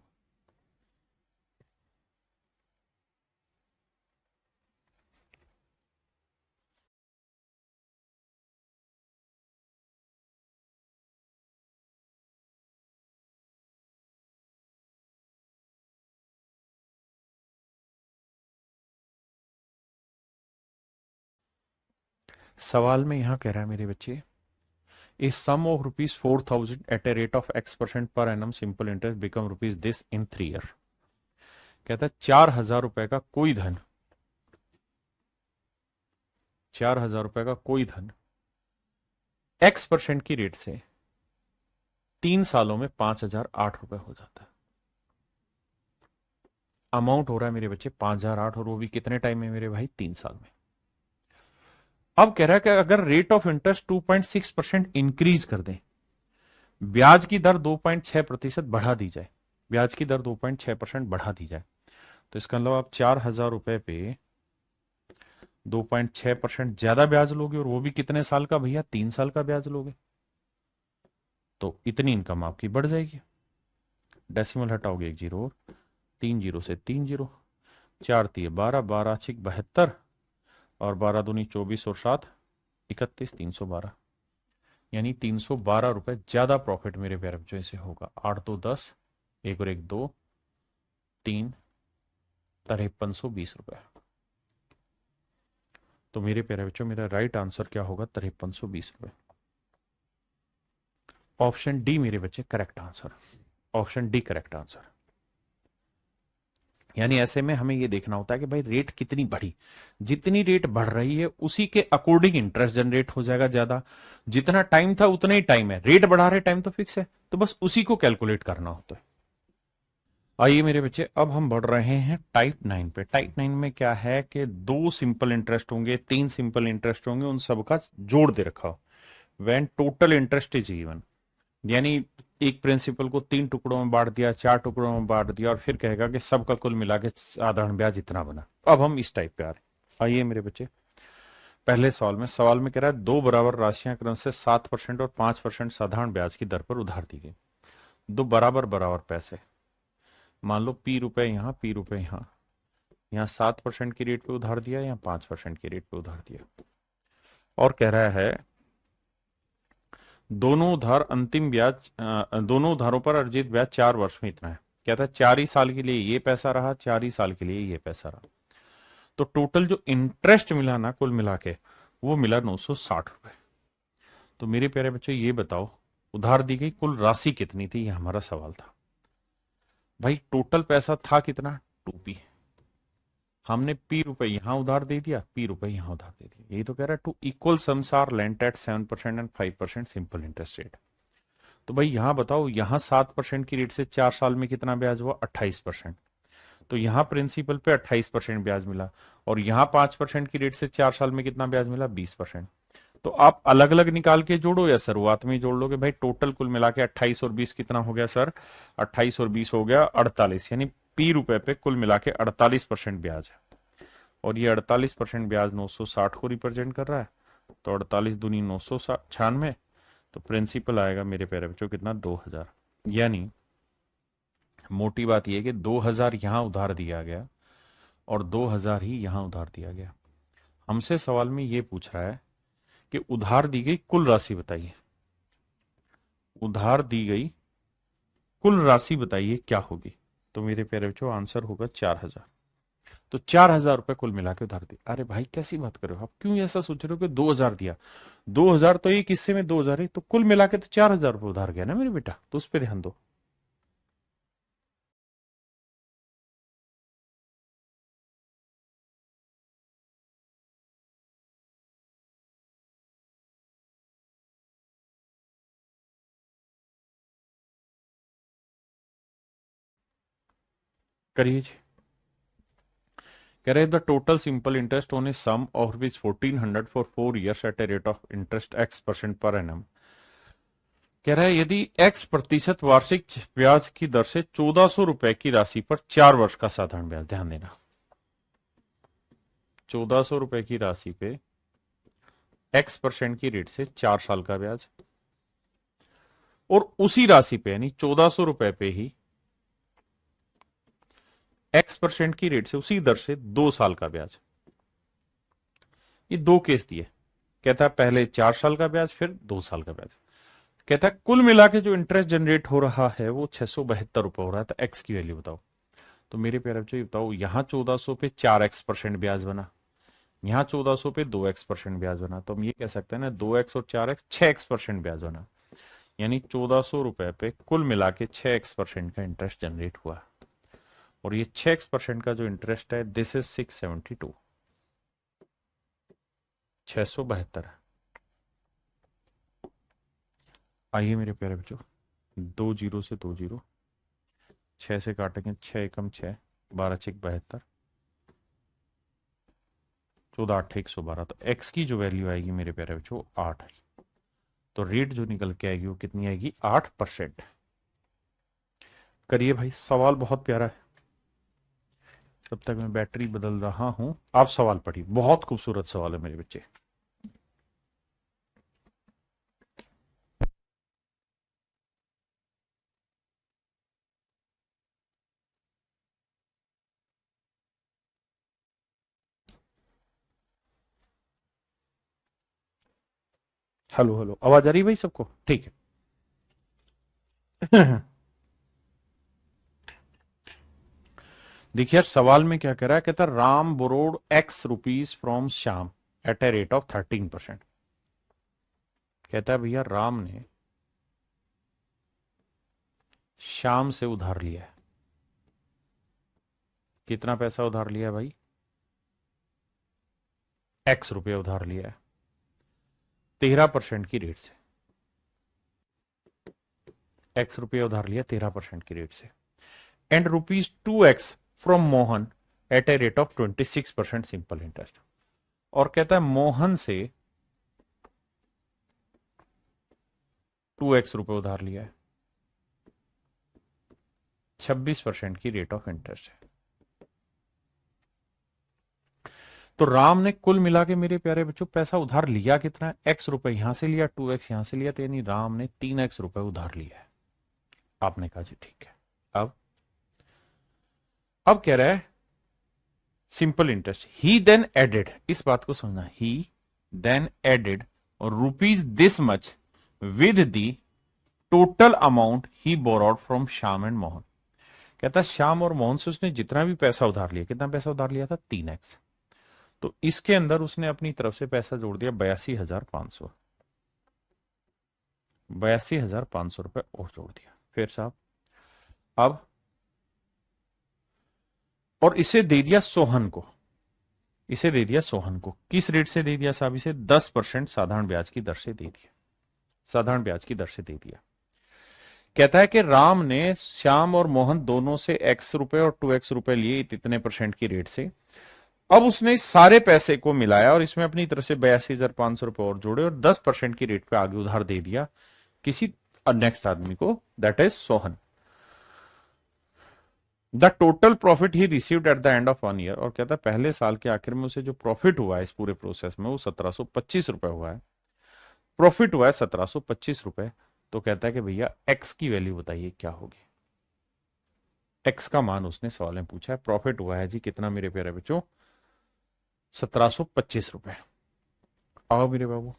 Speaker 1: सवाल में यहां कह रहा है मेरे बच्चे, a sum of ₹4,000 at a rate of X% per annum simple interest become rupees this in 3 year. कहता है 4,000 रुपए का कोई धन, 4,000 रुपए का कोई धन X% की रेट से 3 सालों में 5,008 रुपए हो जाता है। अमाउंट हो रहा है मेरे बच्चे 5,008, और वो भी कितने टाइम में मेरे भाई? 3 साल में। अब कह रहा है कि अगर रेट ऑफ इंटरेस्ट 2.6% इंक्रीज कर दें, ब्याज की दर 2.6% बढ़ा दी जाए, ब्याज की दर 2.6% बढ़ा दी जाए, तो इसका मतलब आप 4,000 रुपए पे 2.6% ज्यादा ब्याज लोगे, और वो भी कितने साल का भैया? 3 साल का ब्याज लोगे, तो इतनी इनकम आपकी बढ़ जाएगी। डेसिमल हटाओगे 1 जीरो और, 3 जीरो से 3 जीरो, 4×3 = 12, 12×6 = 72, और 12×2 = 24 और 7 = 31, 312, यानी 312 रुपए ज्यादा प्रॉफिट मेरे प्यारे बच्चों से होगा। 8×2 = 10, 1 और 1 2, 3, 5320 रुपए। तो मेरे प्यारे बच्चों मेरा राइट आंसर क्या होगा? 5320 रुपए। ऑप्शन डी मेरे बच्चे correct answer, option D correct answer. यानी ऐसे में हमें ये देखना होता है कि भाई रेट कितनी बढ़ी, जितनी रेट बढ़ रही है उसी के अकॉर्डिंग इंटरेस्ट जनरेट हो जाएगा ज्यादा। जितना टाइम था उतना ही टाइम है, रेट बढ़ा रहे टाइम तो फिक्स है, तो बस उसी को कैलकुलेट करना होता है। आइए मेरे बच्चे, अब हम बढ़ रहे हैं टाइप 9 पे। टाइप 9 में क्या है कि 2 सिंपल इंटरेस्ट होंगे, 3 सिंपल इंटरेस्ट होंगे, उन सबका जोड़ दे रखा हो। When total interest is even, यानी एक प्रिंसिपल को 3 टुकड़ों में बांट दिया, 4 टुकड़ों में बांट दिया, और फिर कहेगा कि सबका कुल मिला के साधारण ब्याज इतना बना। अब हम इस टाइप पे आ रहे। आइए मेरे बच्चे, पहले सवाल में कह रहा है 2 बराबर राशियां क्रम से 7% और 5% साधारण ब्याज की दर पर उधार दी गई। 2 बराबर बराबर पैसे, मान लो P रुपए यहाँ, P रुपए यहाँ, यहाँ 7% की रेट पे उधार दिया, यहाँ 5% की रेट पे उधार दिया, और कह रहा है दोनों उधार अंतिम ब्याज, दोनों उधारों पर अर्जित ब्याज 4 वर्ष में इतना है। कहता है 4 ही साल के लिए ये पैसा रहा, 4 ही साल के लिए ये पैसा रहा, तो टोटल जो इंटरेस्ट मिला ना कुल मिला के वो मिला 960 रुपए। तो मेरे प्यारे बच्चों ये बताओ, उधार दी गई कुल राशि कितनी थी, ये हमारा सवाल था। भाई टोटल पैसा था कितना, 2p। हमने p रुपए यहां उधार दे दिया, p रुपए यहां उधार दे दिया। यही तो कह रहा है, two equal sums are lent at 7% and 5% simple interest rate. तो भाई यहां बताओ, यहां 7% की रेट से 4 साल में कितना ब्याज हुआ, 28%। तो यहां प्रिंसिपल पे 28% ब्याज मिला, और यहां 5% की रेट से 4 साल में कितना ब्याज मिला, 20%। तो आप अलग अलग निकाल के जोड़ो या शुरुआत में ही जोड़ लोगे। भाई टोटल कुल मिला के 28 और 20 कितना हो गया सर, 28 और 20 हो गया 48, यानी p रुपए पे कुल मिला के 48% ब्याज है। और ये 48% ब्याज 960 को रिप्रेजेंट कर रहा है। तो 48 दूनी 996, तो प्रिंसिपल आएगा मेरे प्यारे बच्चों कितना, 2000। यानी मोटी बात यह कि 2000 यहां उधार दिया गया और 2000 ही यहां उधार दिया गया। हमसे सवाल में यह पूछ रहा है कि उधार दी गई कुल राशि बताइए, उधार दी गई कुल राशि बताइए क्या होगी। तो मेरे प्यारे बच्चों आंसर होगा 4000। तो 4000 रुपए कुल मिला के उधार दी। अरे भाई कैसी बात कर रहे हो आप, क्यों ऐसा सोच रहे हो कि 2000 दिया, 2000 तो एक हिस्से में 2000 है, तो कुल मिला के तो 4000 रुपए उधार गया ना मेरे बेटा, तो उस पर ध्यान दो। करिए जी। कह रहे the total simple interest on a sum of rupees 1400 for 4 years at a rate of interest x% per annum. कह रहा है यदि x प्रतिशत वार्षिक ब्याज की दर से 1400 रुपए की राशि पर 4 वर्ष का साधारण ब्याज, ध्यान देना 1400 रुपए की राशि पे x% की रेट से 4 साल का ब्याज, और उसी राशि पे यानी 1400 रुपए पे ही x% की रेट से उसी दर से 2 साल का ब्याज। ये दो केस दिए। कहता है पहले 4 साल का ब्याज, फिर 2 साल का ब्याज। कहता है कुल मिला के जो इंटरेस्ट जनरेट हो रहा है वो 672 रुपए हो रहा है। तो एक्स की वैल्यू बताओ। तो मेरे प्यारे बच्चों बताओ, यहां 1400 पे 4x% ब्याज बना, यहां 1400 पे 2x% ब्याज बना। तो हम ये कह सकते हैं ना, 2x और 4x 6x% ब्याज बना। यानी 1400 रुपए पे कुल मिला के 6x% का इंटरेस्ट जनरेट हुआ। और ये 6x% का जो इंटरेस्ट है, दिस इज 672, 672। आइए मेरे प्यारे बच्चों, 2 जीरो से 2 जीरो, 6 से काटेंगे, 6 एकम 6, 12 6 72, 14 8 112। तो x की जो वैल्यू आएगी मेरे प्यारे बच्चों 8 है। तो रेट जो निकल के आएगी वो कितनी आएगी, 8%। करिए भाई, सवाल बहुत प्यारा है। तब तक मैं बैटरी बदल रहा हूं, आप सवाल पढ़िए, बहुत खूबसूरत सवाल है मेरे बच्चे। हेलो हेलो, आवाज आ रही है भाई सबको, ठीक है। देखिए यार, सवाल में क्या कह रहा है, कहता है Ram borrowed x rupees from Shyam at a rate of 13%। कहता है भैया राम ने श्याम से उधार लिया है। कितना पैसा उधार लिया है भाई, x रुपये उधार लिया है 13% की रेट से। x रुपये उधार लिया 13% की रेट से। And rupees 2x from Mohan at a rate of 26% simple interest. और कहता है मोहन से 2x रुपये उधार लिया है, 26% की रेट ऑफ इंटरेस्ट है। तो राम ने कुल मिला के मेरे प्यारे बच्चों पैसा उधार लिया कितना है, x रुपए यहां से लिया, 2x यहां से लिया, तो यानी राम ने 3x रुपए उधार लिया है। आपने कहा जी ठीक है। अब अब कह रहा है simple interest, he then added, इस बात को समझना, ही देन एडेड और rupees this much with the total amount he borrowed from Shyam and Mohan. कहता है श्याम और मोहन से उसने जितना भी पैसा उधार लिया, कितना पैसा उधार लिया था, 3x। तो इसके अंदर उसने अपनी तरफ से पैसा जोड़ दिया 82,500, 82,500 रुपए और जोड़ दिया। फिर साहब अब, और इसे दे दिया सोहन को, इसे दे दिया सोहन को। किस रेट से दे दिया साहब? इसे 10% साधारण ब्याज की दर से दे दिया, साधारण ब्याज की दर से दे दिया। कहता है कि राम ने श्याम और मोहन दोनों से एक्स रुपए और 2x रुपए लिए इतने परसेंट की रेट से। अब उसने इस सारे पैसे को मिलाया और इसमें अपनी तरफ से 82,500 रुपए और जोड़े और 10% की रेट पे आगे उधार दे दिया किसी नेक्स्ट आदमी को, that is Sohan. The total profit he received at the end of 1 year, और कहता है पहले साल के आखिर में उसे जो प्रॉफिट हुआ है इस पूरे प्रोसेस में वो 1725 रुपए हुआ है। प्रॉफिट हुआ है 1725 रुपए। तो कहता है कि भैया एक्स की वैल्यू बताइए क्या होगी। एक्स का मान उसने सवाल में पूछा है। प्रॉफिट हुआ है जी कितना मेरे प्यारे बच्चों? 1725 रुपए। आओ मेरे बाबू,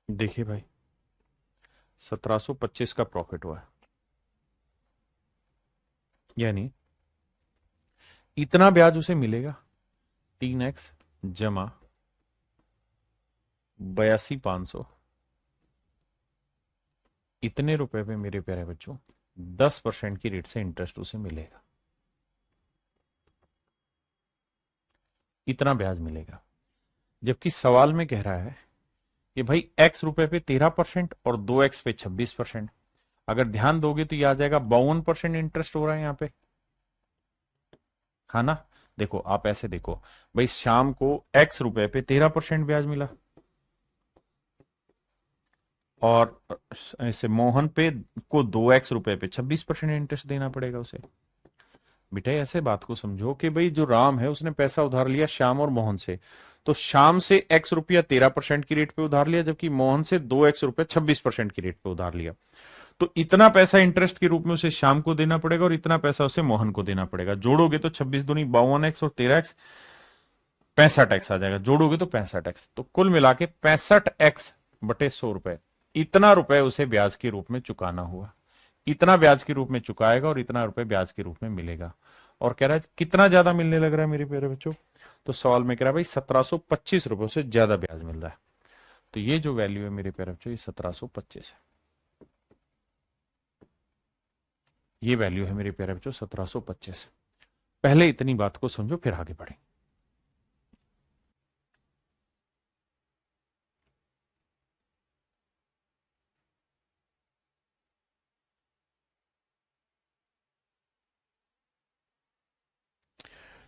Speaker 1: देखिए भाई 1725 का प्रॉफिट हुआ है, यानी इतना ब्याज उसे मिलेगा 3x जमा 82,500, इतने रुपए पे मेरे प्यारे बच्चों 10% की रेट से इंटरेस्ट उसे मिलेगा, इतना ब्याज मिलेगा। जबकि सवाल में कह रहा है कि भाई x रुपए पे 13% और 2x पे 26%। अगर ध्यान दोगे तो ये आ जाएगा 52% इंटरेस्ट हो रहा है यहाँ पे, है ना? देखो आप ऐसे देखो, भाई शाम को x रुपए पे 13% ब्याज मिला और इसे मोहन पे को 2x रुपए पे 26% इंटरेस्ट देना पड़ेगा उसे। बेटा ऐसे बात को समझो कि भाई जो राम है उसने पैसा उधार लिया श्याम और मोहन से, तो श्याम से x रुपया 13% की रेट पे उधार लिया, जबकि मोहन से 2x रुपया 26% की रेट पे उधार लिया। तो इतना पैसा इंटरेस्ट के रूप में उसे शाम को देना पड़ेगा और इतना पैसा उसे मोहन को देना पड़ेगा। जोड़ोगे तो 26 दूनी 52x और 13x 65x आ जाएगा, जोड़ोगे तो 65x। तो कुल मिला के 65x बटे 100 रुपए, इतना रुपए उसे ब्याज के रूप में चुकाना हुआ। इतना ब्याज के रूप में चुकाएगा और इतना रुपए ब्याज के रूप में मिलेगा। और कह रहा है कितना ज्यादा मिलने लग रहा है मेरे प्यारे बच्चों? तो सवाल में कह रहा है भाई 1725 रुपए से ज्यादा ब्याज मिल रहा है। तो ये जो वैल्यू है मेरे प्यारे बच्चों ये 1725 है। ये वैल्यू है मेरे प्यारे बच्चों 1725। पहले इतनी बात को समझो फिर आगे बढ़े।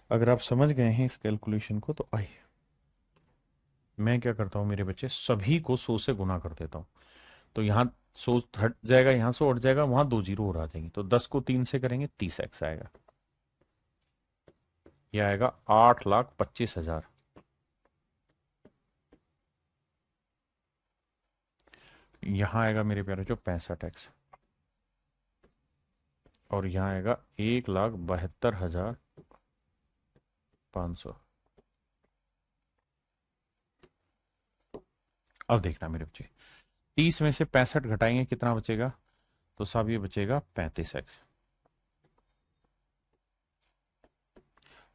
Speaker 1: अगर आप समझ गए हैं इस कैलकुलेशन को तो आइए, मैं क्या करता हूं मेरे बच्चे, सभी को 100 से गुना कर देता हूं। तो यहां 100 हट जाएगा, यहां 100 हट जाएगा, वहां 2 जीरो और आ जाएंगे। तो 10 को 3 से करेंगे 30x आएगा। यह आएगा 8,25,000। यहां आएगा मेरे प्यारे जो 65x, और यहां आएगा 1,72,500। अब देखना मेरे बच्चे, 30 में से 65 घटाएंगे कितना बचेगा? तो साहब ये बचेगा 35x।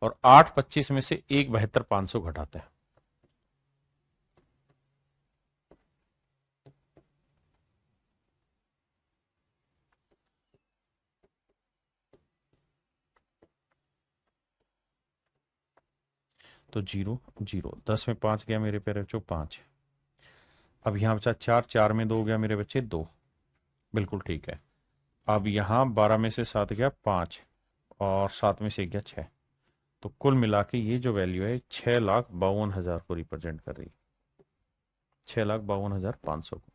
Speaker 1: और 8,25 में से 1,72,500 घटाते हैं तो 0 0, 10 में 5 गया मेरे प्यारे बच्चों 5। अब यहां बचा 4, 4 में 2 गया मेरे बच्चे 2, बिल्कुल ठीक है। अब यहां 12 में से 7 गया 5, और 7 में से 1 गया 6। तो कुल मिला के ये जो वैल्यू है 6,52,000 को रिप्रेजेंट कर रही है, 6,52,500 को।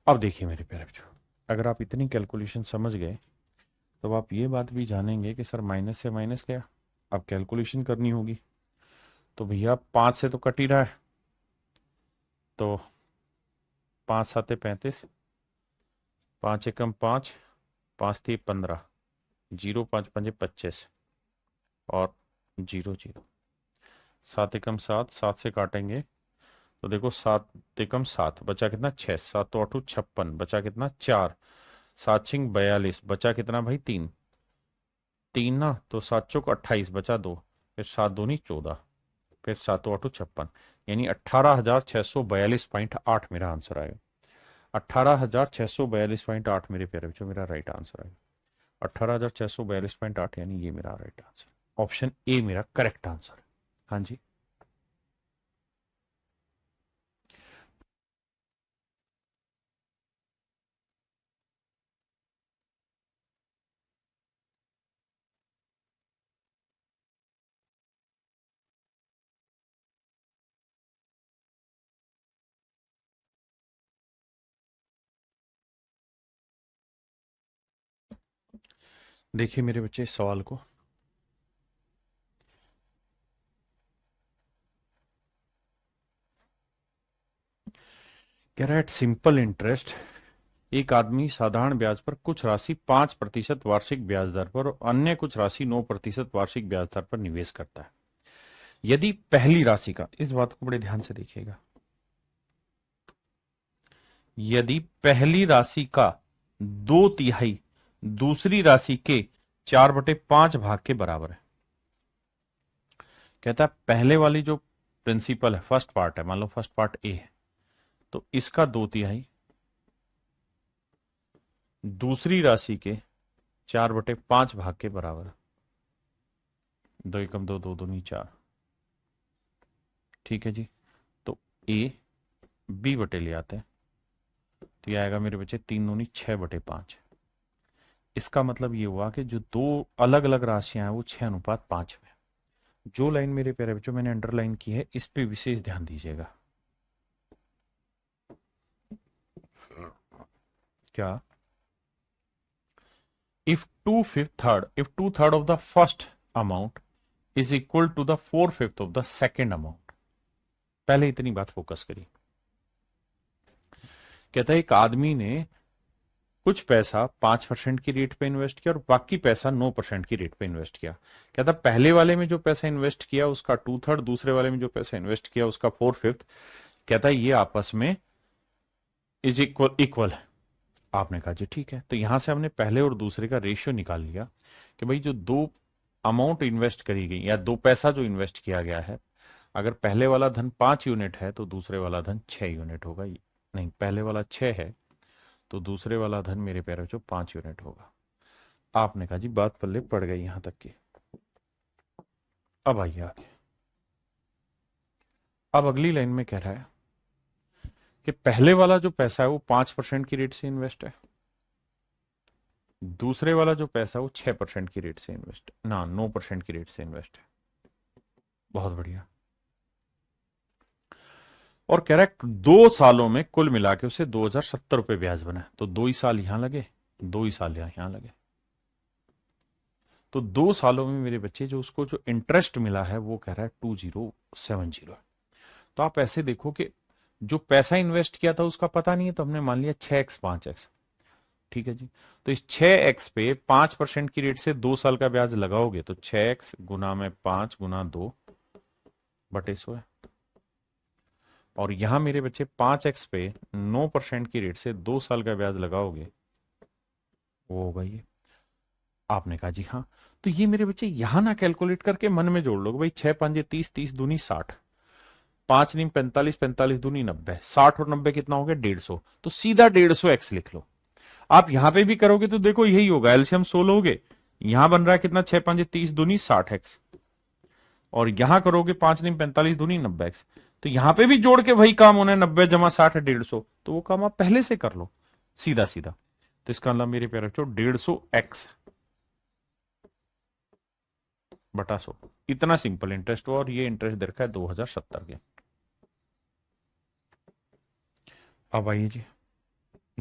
Speaker 1: अब देखिए मेरे प्यारे बच्चों, अगर आप इतनी कैलकुलेशन समझ गए तो आप ये बात भी जानेंगे कि सर माइनस से माइनस गया, अब कैलकुलेशन करनी होगी। तो भैया 5 से तो कट ही रहा है, तो 5 7 35, 5 एकम 5, 5 3 15, 0 5 5 25, और जीरो जीरो, 7 एकम 7, 7 से काटेंगे तो देखो 7 एकम 7 बचा कितना 6, 7 तो 8 56, बचा कितना 4, 7 6 42, बचा कितना भाई 3, 3 ना तो 7 चौक 28, बचा 2, फिर 7 दूनी 14, फिर 7 8 56, यानी 18,642.8 मेरा आंसर आएगा। 18,642.8 मेरे प्यारे बच्चों मेरा राइट आंसर आएगा। 18,642.8 यानी ये मेरा राइट आंसर, ऑप्शन ए मेरा करेक्ट आंसर। हाँ जी। देखिए मेरे बच्चे इस सवाल को, कह रहा है सिंपल इंटरेस्ट एक आदमी साधारण ब्याज पर कुछ राशि 5% वार्षिक ब्याज दर पर और अन्य कुछ राशि 9% वार्षिक ब्याज दर पर निवेश करता है। यदि पहली राशि का, इस बात को बड़े ध्यान से देखिएगा, यदि पहली राशि का 2/3 दूसरी राशि के 4/5 भाग के बराबर है। कहता है पहले वाली जो प्रिंसिपल है, फर्स्ट पार्ट है, मान लो फर्स्ट पार्ट ए है, तो इसका 2/3 दूसरी राशि के 4/5 भाग के बराबर है। 2 एकम 2, 2 दूनी 4, ठीक है जी। तो ए बी बटे ले आते हैं, तो ये आएगा मेरे बच्चे 3 दूनी 6/5। इसका मतलब ये हुआ कि जो दो अलग अलग राशियां हैं वो 6:5 में। जो लाइन मेरे प्यारे बच्चों मैंने अंडरलाइन की है इस पे विशेष ध्यान दीजिएगा। क्या? if 2/3 of the first amount is equal to the 4/5 of the second amount, पहले इतनी बात फोकस करिए। कहता है एक आदमी ने कुछ पैसा 5% की रेट पे इन्वेस्ट किया और बाकी पैसा 9% की रेट पे इन्वेस्ट किया। कहता पहले वाले में जो पैसा इन्वेस्ट किया उसका 2/3, दूसरे वाले में जो पैसा इन्वेस्ट किया उसका 4/5। कहता है ये आपस में इज इक्वल इक्वल है। आपने कहा जी ठीक है, तो यहां से हमने पहले और दूसरे का रेशियो निकाल लिया कि भाई जो दो अमाउंट इन्वेस्ट करी गई या दो पैसा जो इन्वेस्ट किया गया है, अगर पहले वाला धन 5 यूनिट है तो दूसरे वाला धन 6 यूनिट होगा। नहीं, पहले वाला 6 है तो दूसरे वाला धन मेरे प्यारे बच्चों 5 यूनिट होगा। आपने कहा जी बात पल्ले पड़ गई यहां तक की। अब आइए आगे। अब अगली लाइन में कह रहा है कि पहले वाला जो पैसा है वो 5% की रेट से इन्वेस्ट है, दूसरे वाला जो पैसा है वो 6% की रेट से इन्वेस्ट ना 9% की रेट से इन्वेस्ट है। बहुत बढ़िया। और कह रहा है 2 सालों में कुल मिला के उसे 2,070 रुपए ब्याज बना है, तो 2 ही साल यहां लगे, 2 ही साल यहां लगे, तो 2 सालों में मेरे बच्चे जो उसको जो इंटरेस्ट मिला है वो कह रहा है 2070 है। तो आप ऐसे देखो कि जो पैसा इन्वेस्ट किया था उसका पता नहीं है, तो हमने मान लिया 6x 5x, ठीक है जी। तो इस 6x पे 5% की रेट से 2 साल का ब्याज लगाओगे तो 6x गुना में 5 गुना 2/100 है। और यहां मेरे बच्चे 5x पे 9% की रेट से 2 साल का ब्याज लगाओगे वो होगा ये। आपने कहा जी हाँ। तो ये मेरे बच्चे यहां ना कैलकुलेट करके मन में जोड़ लो भाई 6 5 30, 30 दूनी 60, 5 9 45, 45 दूनी 90, 60 और 90 कितना हो गया 150, तो सीधा 150x लिख लो। आप यहां पे भी करोगे तो देखो यही होगा, एलसीएम 16 लोगे, यहां बन रहा है कितना 6 5 30 दूनी 60x, और यहां करोगे 5 9 45 दूनी 90x, तो यहां पे भी जोड़ के वही काम होना है, 90 जमा 60 150, तो वो काम आप पहले से कर लो सीधा सीधा। तो इसका मतलब मेरे प्यारे बच्चों 150x बटा 100, इतना सिंपल इंटरेस्ट हुआ, और ये इंटरेस्ट दे रखा है 2070 के। अब आइए जी,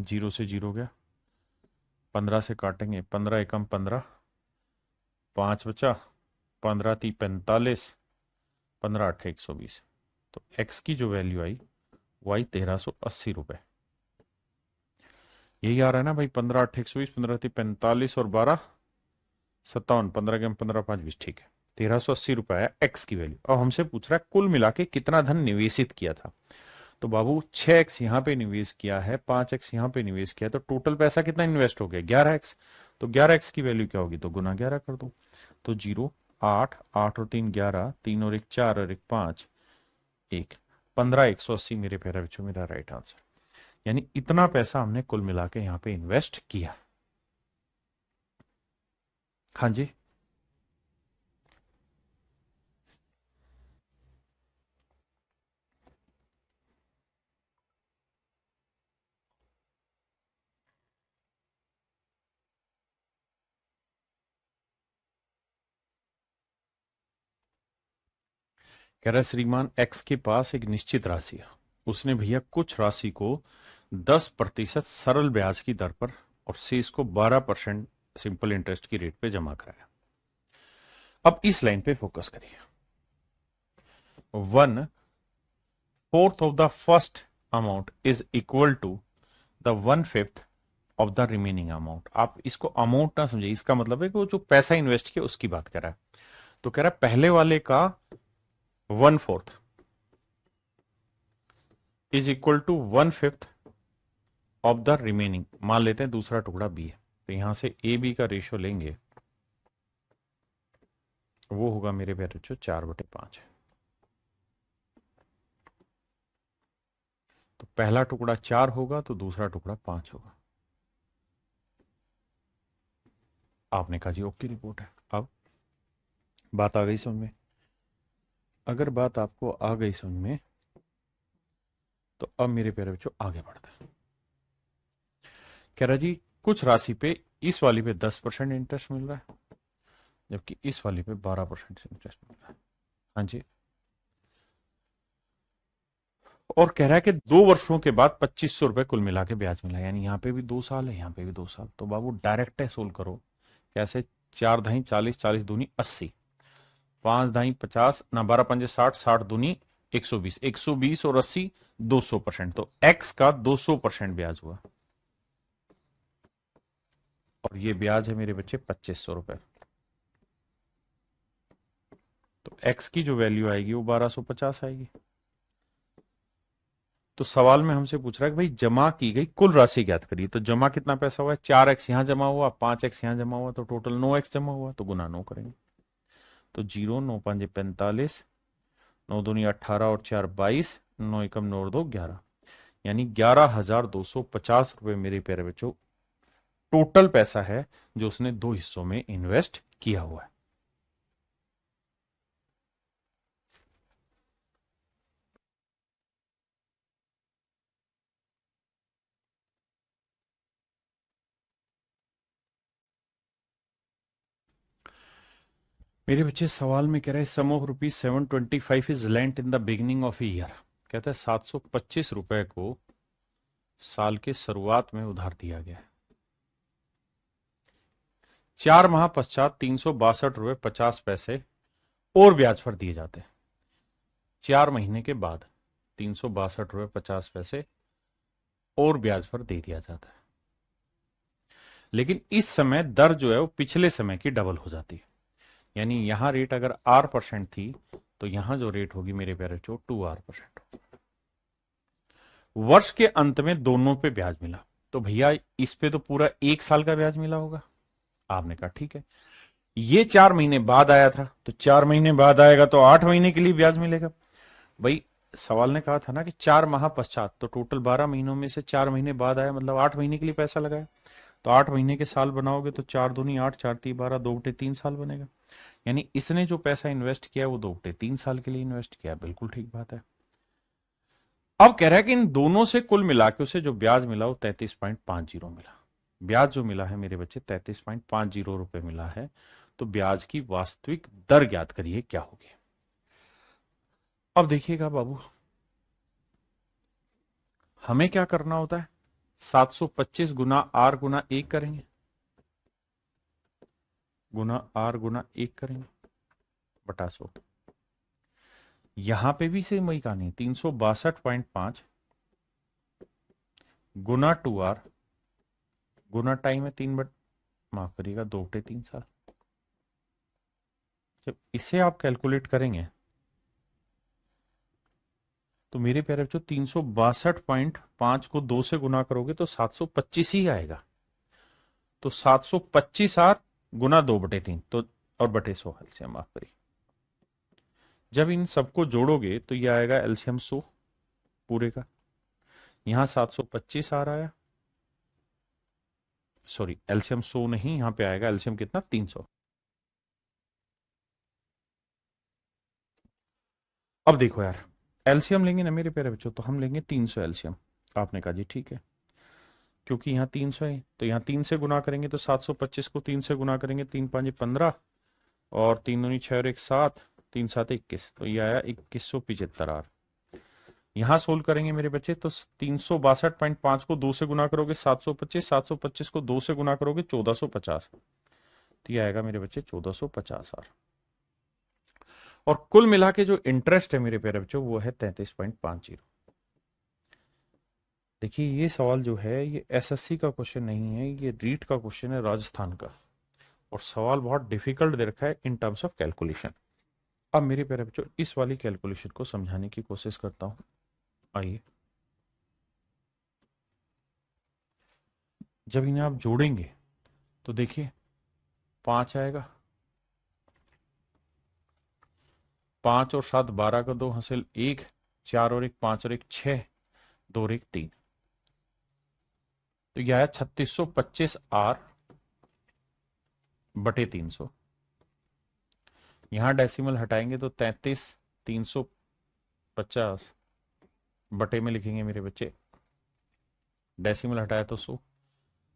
Speaker 1: 0 से 0 गया, 15 से काटेंगे, 15 एकम 15, 5 बचा, 15 × 3 = 45, 15 × 8 = 120, तो x की जो वैल्यू आई वो आई 1380 रुपए। यही आ रहा है ना भाई, 15 × 8 = 120, 15 × 3 = 45 और 12 = 57, 15 × 5 = 20, ठीक है। 1380 रुपए है एक्स की वैल्यू। अब हमसे पूछ रहा है कुल मिला के कितना धन निवेशित किया था। तो बाबू 6x यहाँ पे निवेश किया है, 5x यहाँ पे निवेश किया है, तो टोटल पैसा कितना इन्वेस्ट हो गया 11x। तो 11x की वैल्यू क्या होगी, तो गुना 11 कर दो। तो 0, 8, 8 और 3 11, 3 और 1 4 और 1 5, 1 15, 180 मेरे प्यारे बच्चों मेरा राइट आंसर। यानी इतना पैसा हमने कुल मिला के यहाँ पे इन्वेस्ट किया। हाँ जी। कह रहा है श्रीमान एक्स के पास एक निश्चित राशि है, उसने भैया कुछ राशि को 10% सरल ब्याज की दर पर और शेष को 12% सिंपल इंटरेस्ट की रेट पे जमा कराया। अब इस लाइन पे फोकस करिए। 1/4 of the first amount is equal to the 1/5 of the remaining amount. आप इसको अमाउंट ना समझिए, इसका मतलब है कि वो जो पैसा इन्वेस्ट किया उसकी बात कर रहा है। तो कह रहा है पहले वाले का 1/4 is equal to 1/5 of the remaining. मान लेते हैं दूसरा टुकड़ा बी है, तो यहां से ए बी का रेशियो लेंगे, वो होगा मेरे प्यारे बच्चों 4/5। तो पहला टुकड़ा 4 होगा तो दूसरा टुकड़ा 5 होगा। आपने कहा जी ओके रिपोर्ट है। अब बात आ गई समझ में। अगर बात आपको आ गई समझ में तो अब मेरे प्यारे बच्चों आगे बढ़ते हैं। कह रहा जी कुछ राशि पे इस वाली पे 10% इंटरेस्ट मिल रहा है, जबकि इस वाली पे 12% इंटरेस्ट मिल रहा है। हाँ जी। और कह रहा है कि 2 वर्षों के बाद 2500 रुपए कुल मिला के ब्याज मिला, यानी यहाँ पे भी 2 साल है, यहाँ पे भी 2 साल। तो बाबू डायरेक्ट है सोल्व करो। कैसे, 4 दाई 40, 40 दूनी 80, 5 दाई 50 ना, 12 पंजे 60, 60 दूनी 120, 120 और 80 200%। तो एक्स का 200% ब्याज हुआ, और ये ब्याज है मेरे बच्चे 2500 रुपए। तो एक्स की जो वैल्यू आएगी वो 1250 आएगी। तो सवाल में हमसे पूछ रहा है कि भाई जमा की गई कुल राशि ज्ञात करिए। तो जमा कितना पैसा हुआ है, 4x यहां जमा हुआ, 5x यहां जमा हुआ, तो टोटल 9x जमा हुआ, तो गुना 9 करेंगे। तो 0, 9 5 45, 9 दूनी 18 और 4 22, 9 एकम 9 और 2 11, यानी 11,250 रुपए मेरे प्यारे बच्चों टोटल पैसा है जो उसने 2 हिस्सों में इन्वेस्ट किया हुआ है। मेरे बच्चे सवाल में कह रहे हैं sum of ₹725 is lent in the beginning of year. कहता है 725 रुपए को साल के शुरुआत में उधार दिया गया है। 4 माह पश्चात 362 रुपए 50 पैसे और ब्याज पर दिए जाते हैं। 4 महीने के बाद 362 रुपए 50 पैसे और ब्याज पर दे दिया जाता है, लेकिन इस समय दर जो है वो पिछले समय की डबल हो जाती है। यानी यहां रेट अगर R% थी तो यहां जो रेट होगी मेरे प्यारे बच्चों 2R%। वर्ष के अंत में दोनों पे ब्याज मिला, तो भैया इस पे तो पूरा 1 साल का ब्याज मिला होगा। आपने कहा ठीक है। ये 4 महीने बाद आया था, तो 4 महीने बाद आएगा तो 8 महीने के लिए ब्याज मिलेगा। भाई सवाल ने कहा था ना कि 4 माह पश्चात, तो टोटल 12 महीनों में से 4 महीने बाद आया, मतलब 8 महीने के लिए पैसा लगाया। तो 8 महीने के साल बनाओगे तो 4 दूनी 8, 4 3 12, 2/3 साल बनेगा। यानी इसने जो पैसा इन्वेस्ट किया वो 2/3 साल के लिए इन्वेस्ट किया। बिल्कुल ठीक बात है। अब कह रहा है कि इन दोनों से कुल मिला के उसे जो ब्याज मिला वो 33.50 मिला। ब्याज जो मिला है मेरे बच्चे 33.50 रुपए मिला है। तो ब्याज की वास्तविक दर ज्ञात करिए क्या होगी। अब देखिएगा बाबू, हमें क्या करना होता है, 725 गुना आर गुना 1 करेंगे, गुना आर गुना 1 करेंगे बटा 100। यहां पे भी सेम वही कहानी, 362.5 गुना 2R गुना टाइम है 3 बट, माफ करिएगा 2/3 साल। जब इसे आप कैलकुलेट करेंगे तो मेरे प्यारे बच्चों 362.5 को 2 से गुना करोगे तो 725 ही आएगा। तो 725 आर गुना 2/3 तो और बटे 100 एलसीएम माफ करिए। जब इन सबको जोड़ोगे तो ये आएगा एलसीएम 100 पूरे का। यहां 725 आ रहा है, सॉरी एलसीएम 100 नहीं, यहां पे आएगा एलसीएम कितना 300। अब देखो यार, एलसीएम लेंगे ना मेरे प्यारे बच्चों तो हम लेंगे 300 एलसीएम। आपने कहा जी ठीक है, क्योंकि यहाँ 300 है तो यहाँ 3 से गुना करेंगे तो 725 को 3 से गुना करेंगे, 3 5 15 और 3 दूनी 6 और 1 7, 3 7 21, तो ये आया 2175 आर। यहां सोल्व करेंगे मेरे बच्चे तो 362.5 को 2 से गुना करोगे 725, 725 को 2 से गुना करोगे 1450, तो ये आएगा मेरे बच्चे 1450 आर। और कुल मिला के जो इंटरेस्ट है मेरे प्यारे बच्चों वो है 33.50। देखिए ये सवाल जो है ये एसएससी का क्वेश्चन नहीं है, ये रीट का क्वेश्चन है राजस्थान का, और सवाल बहुत डिफिकल्ट दे रखा है इन टर्म्स ऑफ कैलकुलेशन। अब मेरे प्यारे बच्चों इस वाली कैलकुलेशन को समझाने की कोशिश करता हूं। आइए, जब इन्हें आप जोड़ेंगे तो देखिए 5 आएगा, 5 और 7 12 का 2 हासिल 1, 4 और 1 5 और 1 6, 2 और 1 3, तो यह आया 3625 आर बटे 300। यहां डेसिमल हटाएंगे तो 33,350 बटे में लिखेंगे मेरे बच्चे, डेसिमल हटाया तो 100।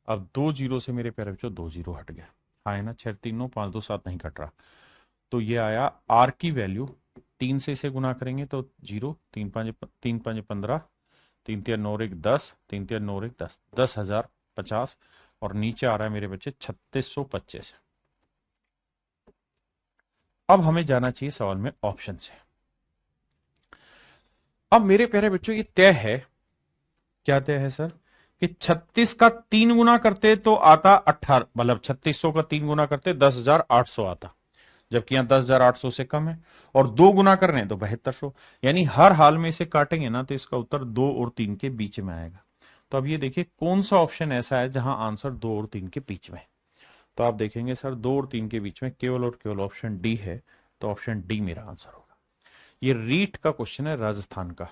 Speaker 1: अब 2 जीरो से मेरे प्यारे बच्चों 2 जीरो हट गया, हाँ है ना, 6 3 9 5 2 7 नहीं कट रहा, तो ये आया आर की वैल्यू 3 से इसे गुना करेंगे तो 0, 3 5 15, 3 3 9 1 10, 3 3 9 1 10, 10,050, और नीचे आ रहा है मेरे बच्चे 3625। अब हमें जाना चाहिए सवाल में ऑप्शन से। अब मेरे प्यारे बच्चों ये तय है, क्या तय है सर, कि 36 का 3 गुना करते तो आता 18, मतलब 3600 का 3 गुना करते 10,800 आता, जबकि यहां 10,800 से कम है, और 2 गुना कर रहे हैं तो 7200, यानी हर हाल में इसे काटेंगे ना तो इसका उत्तर 2 और 3 के बीच में आएगा। तो अब ये देखिए कौन सा ऑप्शन ऐसा है जहां आंसर 2 और 3 के बीच में है। तो आप देखेंगे सर 2 और 3 के बीच में केवल और केवल ऑप्शन डी है, तो ऑप्शन डी मेरा आंसर होगा। ये रीट का क्वेश्चन है राजस्थान का,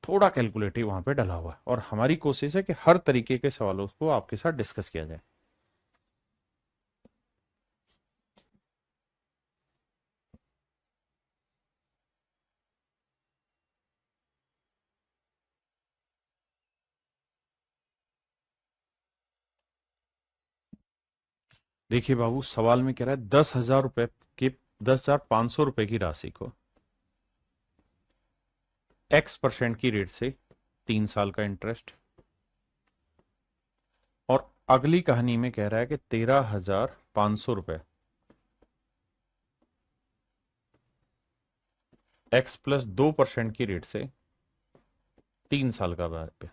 Speaker 1: थोड़ा कैलकुलेटिव वहां पे डला हुआ है, और हमारी कोशिश है कि हर तरीके के सवालों को आपके साथ डिस्कस किया जाए। देखिए बाबू, सवाल में कह रहा है 10,000 रुपए की, 10,500 रुपए की राशि को X% की रेट से 3 साल का इंटरेस्ट, और अगली कहानी में कह रहा है कि 13,500 रुपए X+2% की रेट से 3 साल का ब्याज,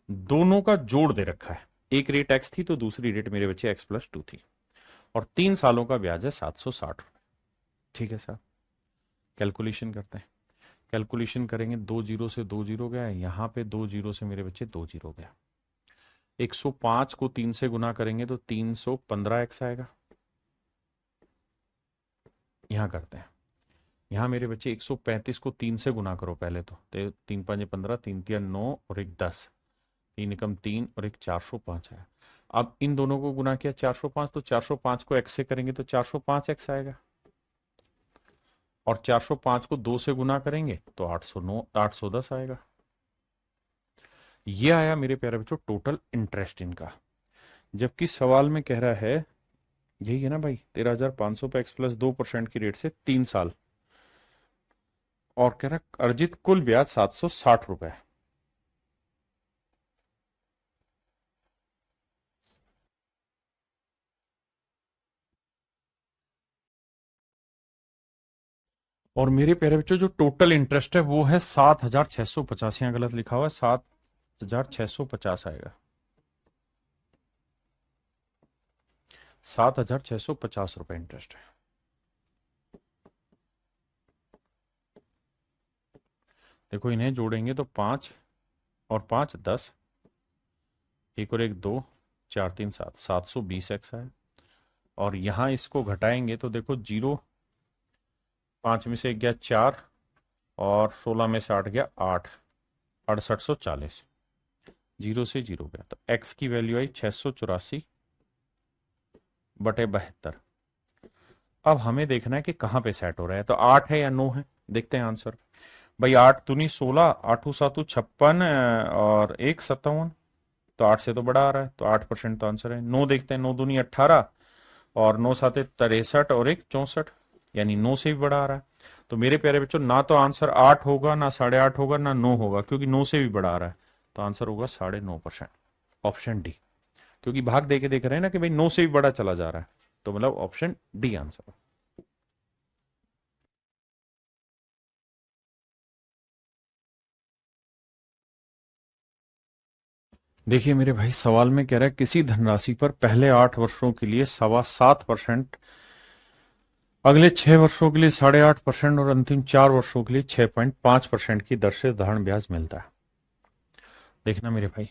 Speaker 1: दोनों का जोड़ दे रखा है। एक रेट एक्स थी तो दूसरी रेट मेरे बच्चे X+2 थी, और 3 सालों का ब्याज है 760 रुपए। ठीक है सर, कैलकुलेशन करते हैं। कैलकुलेशन करेंगे, 2 जीरो से 2 जीरो गया, यहां पे 2 जीरो से मेरे बच्चे 2 जीरो गया, 105 को 3 से गुना करेंगे तो 315x आएगा। यहां करते हैं, यहां मेरे बच्चे 135 को 3 से गुना करो पहले तो 3 5 15, 3 3 9 और 1 10, 3 एकम 3 और 1 405 आया। अब इन दोनों को गुना किया 405, तो 405 को x से करेंगे तो 405x आएगा, और 405 को 2 से गुना करेंगे तो 809 810 आएगा। ये आया मेरे प्यारे बच्चों टोटल इंटरेस्ट इनका। जबकि सवाल में कह रहा है, यही है ना भाई, 13,500 पे X+2% की रेट से 3 साल, और कह रहा है अर्जित कुल ब्याज 760 रुपए। और मेरे प्यारे बच्चों जो टोटल इंटरेस्ट है वो है 7,650, यहां गलत लिखा हुआ है, 7,650 आएगा, 7,650 रुपए इंटरेस्ट है। देखो इन्हें जोड़ेंगे तो 5 और 5 10, एक और एक 2, 4 3 7, 720 है। और यहाँ इसको घटाएंगे तो देखो 0, 5 में से एक गया 4, और 16 में से 8 गया 8, 6840, 0 से 0 गया, तो x की वैल्यू आई 684/72। अब हमें देखना है कि कहाँ पे सेट हो रहा है, तो 8 है या 9 है, देखते हैं आंसर। भाई 8 दूनी 16, 8 7 56, और 1 57, तो 8 से तो बड़ा आ रहा है, तो 8% तो आंसर है। 9 देखते हैं, 9 दूनी 18, और 9 7 63, और 1 64, यानी 9 से भी बड़ा आ रहा है। तो मेरे प्यारे बच्चों, ना तो आंसर 8 होगा, ना 8.5 होगा, ना 9 होगा, क्योंकि 9 से भी बड़ा आ रहा है, तो आंसर होगा 9.5%, ऑप्शन डी। क्योंकि भाग दे के देख रहे हैं ना कि भाई 9 से भी बड़ा चला जा रहा है, तो मतलब ऑप्शन डी आंसर। देखिए मेरे भाई, सवाल में कह रहा है किसी धनराशि पर पहले 8 वर्षों के लिए 7.25%, अगले 6 वर्षों के लिए 8.5% और अंतिम 4 वर्षों के लिए 6.5% की दर से साधारण ब्याज मिलता है। देखना मेरे भाई,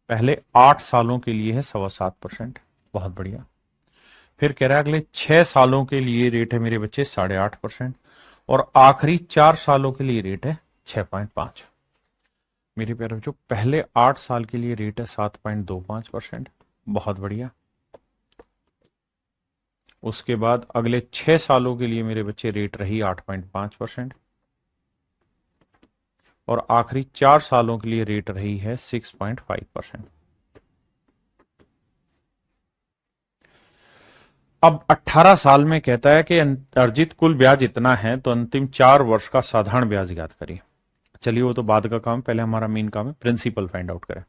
Speaker 1: पहले 8 सालों के लिए है 7.25%, बहुत बढ़िया। फिर कह रहा है अगले 6 सालों के लिए रेट है मेरे बच्चे 8.5%, और आखिरी 4 सालों के लिए रेट है 6.5। मेरे प्यारे बच्चों, पहले 8 साल के लिए रेट है 7.25%, बहुत बढ़िया। उसके बाद अगले 6 सालों के लिए मेरे बच्चे रेट रही 8.5%, और आखिरी 4 सालों के लिए रेट रही है 6.5%। अब 18 साल में कहता है कि अर्जित कुल ब्याज इतना है, तो अंतिम 4 वर्ष का साधारण ब्याज ज्ञात करिए। चलिए वो तो बाद का काम, पहले हमारा मेन काम है प्रिंसिपल फाइंड आउट करें।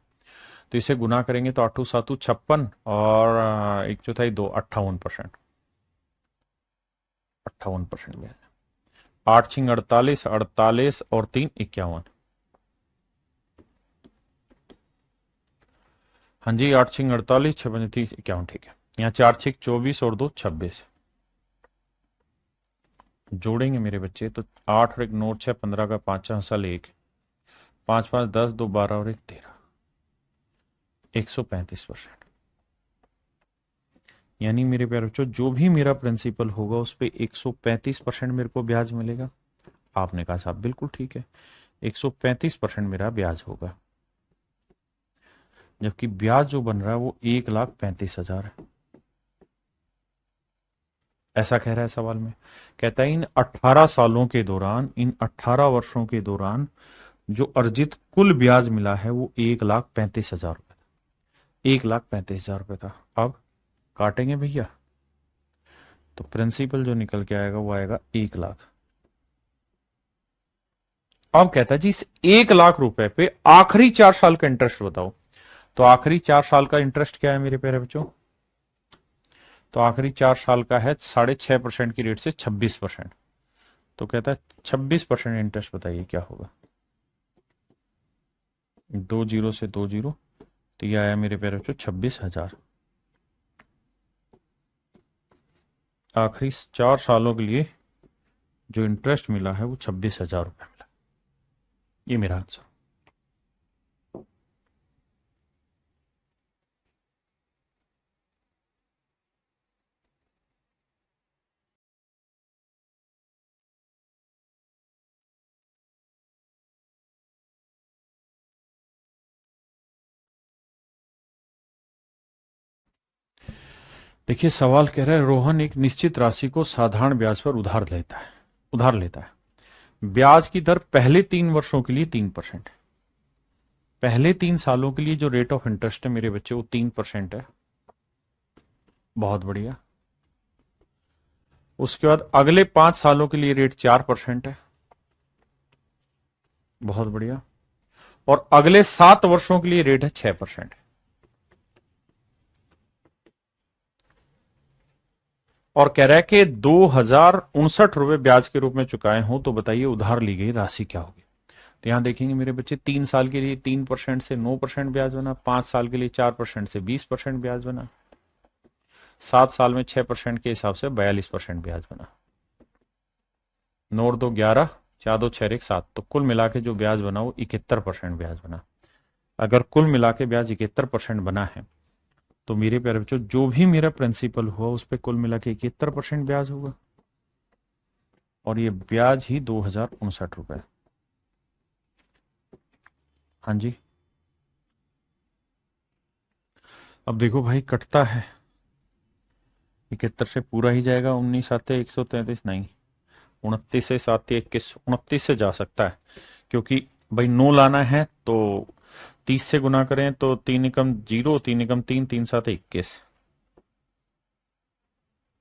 Speaker 1: तो इसे गुना करेंगे तो 8 7 56, और 1/4 2, 58%, 58% ब्याज। 8 6 48, 48 और 3 51। हाँ जी, 8 6 48, 6 5 30 51, ठीक है। यहाँ 4 6 24 और 2 26, जोड़ेंगे मेरे बच्चे तो 8 और 1 9 6 15 का 5 हंसल 1, 5 5 10 2 12 और 1 13, 135%। यानी मेरे प्यारे बच्चों, जो भी मेरा प्रिंसिपल होगा उस पर 135% मेरे को ब्याज मिलेगा। आपने कहा साहब बिल्कुल ठीक है, 135% मेरा ब्याज होगा, जबकि ब्याज जो बन रहा है वो 1,35,000 है। ऐसा कह रहा है सवाल में, कहता है इन 18 सालों के दौरान, इन 18 वर्षों के दौरान जो अर्जित कुल ब्याज मिला है वो 1,35,000 रुपए था, 1,35,000 रुपए था। अब काटेंगे भैया, तो प्रिंसिपल जो निकल के आएगा वो आएगा 1,00,000। अब कहता है जी इस 1,00,000 रुपए पे आखिरी 4 साल का इंटरेस्ट बताओ। तो आखिरी 4 साल का इंटरेस्ट क्या है मेरे प्यारे बच्चों, तो आखिरी 4 साल का है 6.5% की रेट से 26%। तो कहता है 26% इंटरेस्ट, बताइए क्या होगा। 2 जीरो से 2 जीरो, तो ये आया मेरे प्यारे बच्चों 26,000। आखिरी 4 सालों के लिए जो इंटरेस्ट मिला है वो 26,000 रुपए मिला। ये मेरा आंसर। देखिए सवाल कह रहा है रोहन एक निश्चित राशि को साधारण ब्याज पर उधार लेता है। ब्याज की दर पहले 3 वर्षों के लिए 3%, पहले 3 सालों के लिए जो रेट ऑफ इंटरेस्ट है मेरे बच्चे वो 3% है, बहुत बढ़िया। उसके बाद अगले 5 सालों के लिए रेट 4% है, बहुत बढ़िया। और अगले 7 वर्षों के लिए रेट है 6%। और कह रहा है कि 2,059 रुपए ब्याज के रूप में चुकाए हों, तो बताइए उधार ली गई राशि क्या होगी। तो यहां देखेंगे मेरे बच्चे, 3 साल के लिए 3% से 9% ब्याज बना, 5 साल के लिए 4% से 20% ब्याज बना, 7 साल में 6% के हिसाब से 42% ब्याज बना। 9 और 2 11, 4 2 6 1 7, तो कुल मिला के जो ब्याज बना वो 71% ब्याज बना। अगर कुल मिला के ब्याज 71% बना है तो मेरे प्यारे बच्चों जो भी मेरा प्रिंसिपल हुआ उस पर कुल मिला के 71% ब्याज होगा, और ये ब्याज ही 2059 रुपए। हाँ जी, अब देखो भाई कटता है, 71 से पूरा ही जाएगा, 19 साते 133, नहीं 29 से 7 21, 29 से जा सकता है, क्योंकि भाई 9 लाना है तो 30 से गुना करें तो 3 एकम 0, 3 एकम 3, 3 सात 21,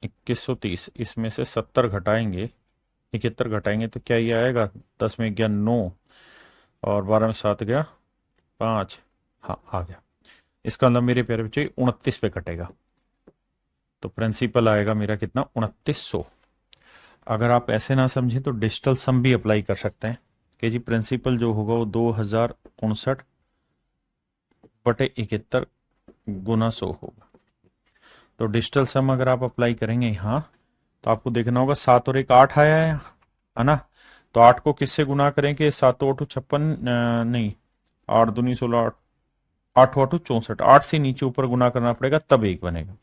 Speaker 1: 2130, इसमें से 70 घटाएंगे, 71 घटाएंगे तो क्या ये आएगा, 10 में गया 9, और 12 में 7 गया 5, हाँ आ गया। इसका मतलब मेरे प्यारे बच्चे 29 पे कटेगा, तो प्रिंसिपल आएगा मेरा कितना, 2900। अगर आप ऐसे ना समझे तो डिजिटल सम भी अप्लाई कर सकते हैं कि जी प्रिंसिपल जो होगा वो 2059/71 गुना 100 होगा। तो डिजिटल सम अगर आप अप्लाई करेंगे यहाँ तो आपको देखना होगा 7 और 1 8 आया है ना, तो 8 को किससे गुना करेंगे, 7 8 56, नहीं 8 दूनी 16, 8 8 64, 8 से नीचे ऊपर गुना करना पड़ेगा तब 1 बनेगा।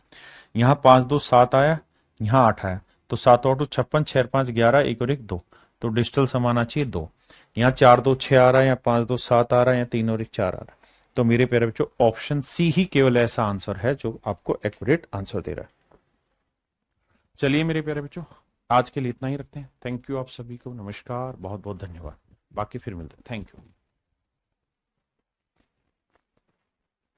Speaker 1: यहाँ 5 2 7 आया, यहाँ 8 आया, तो 7 8 56, 6 5 11, 1 और 1 2, तो डिजिटल सम आना चाहिए 2। यहाँ 4 2 6 आ रहा है, यहाँ 5 2 7 आ रहा है, यहाँ 3 और 1 4 आ रहा है। तो मेरे प्यारे बच्चों ऑप्शन सी ही केवल ऐसा आंसर है जो आपको एक्यूरेट आंसर दे रहा है। चलिए मेरे प्यारे बच्चों आज के लिए इतना ही रखते हैं। थैंक यू आप सभी को, नमस्कार, बहुत बहुत धन्यवाद, बाकी फिर मिलते हैं। Thank you.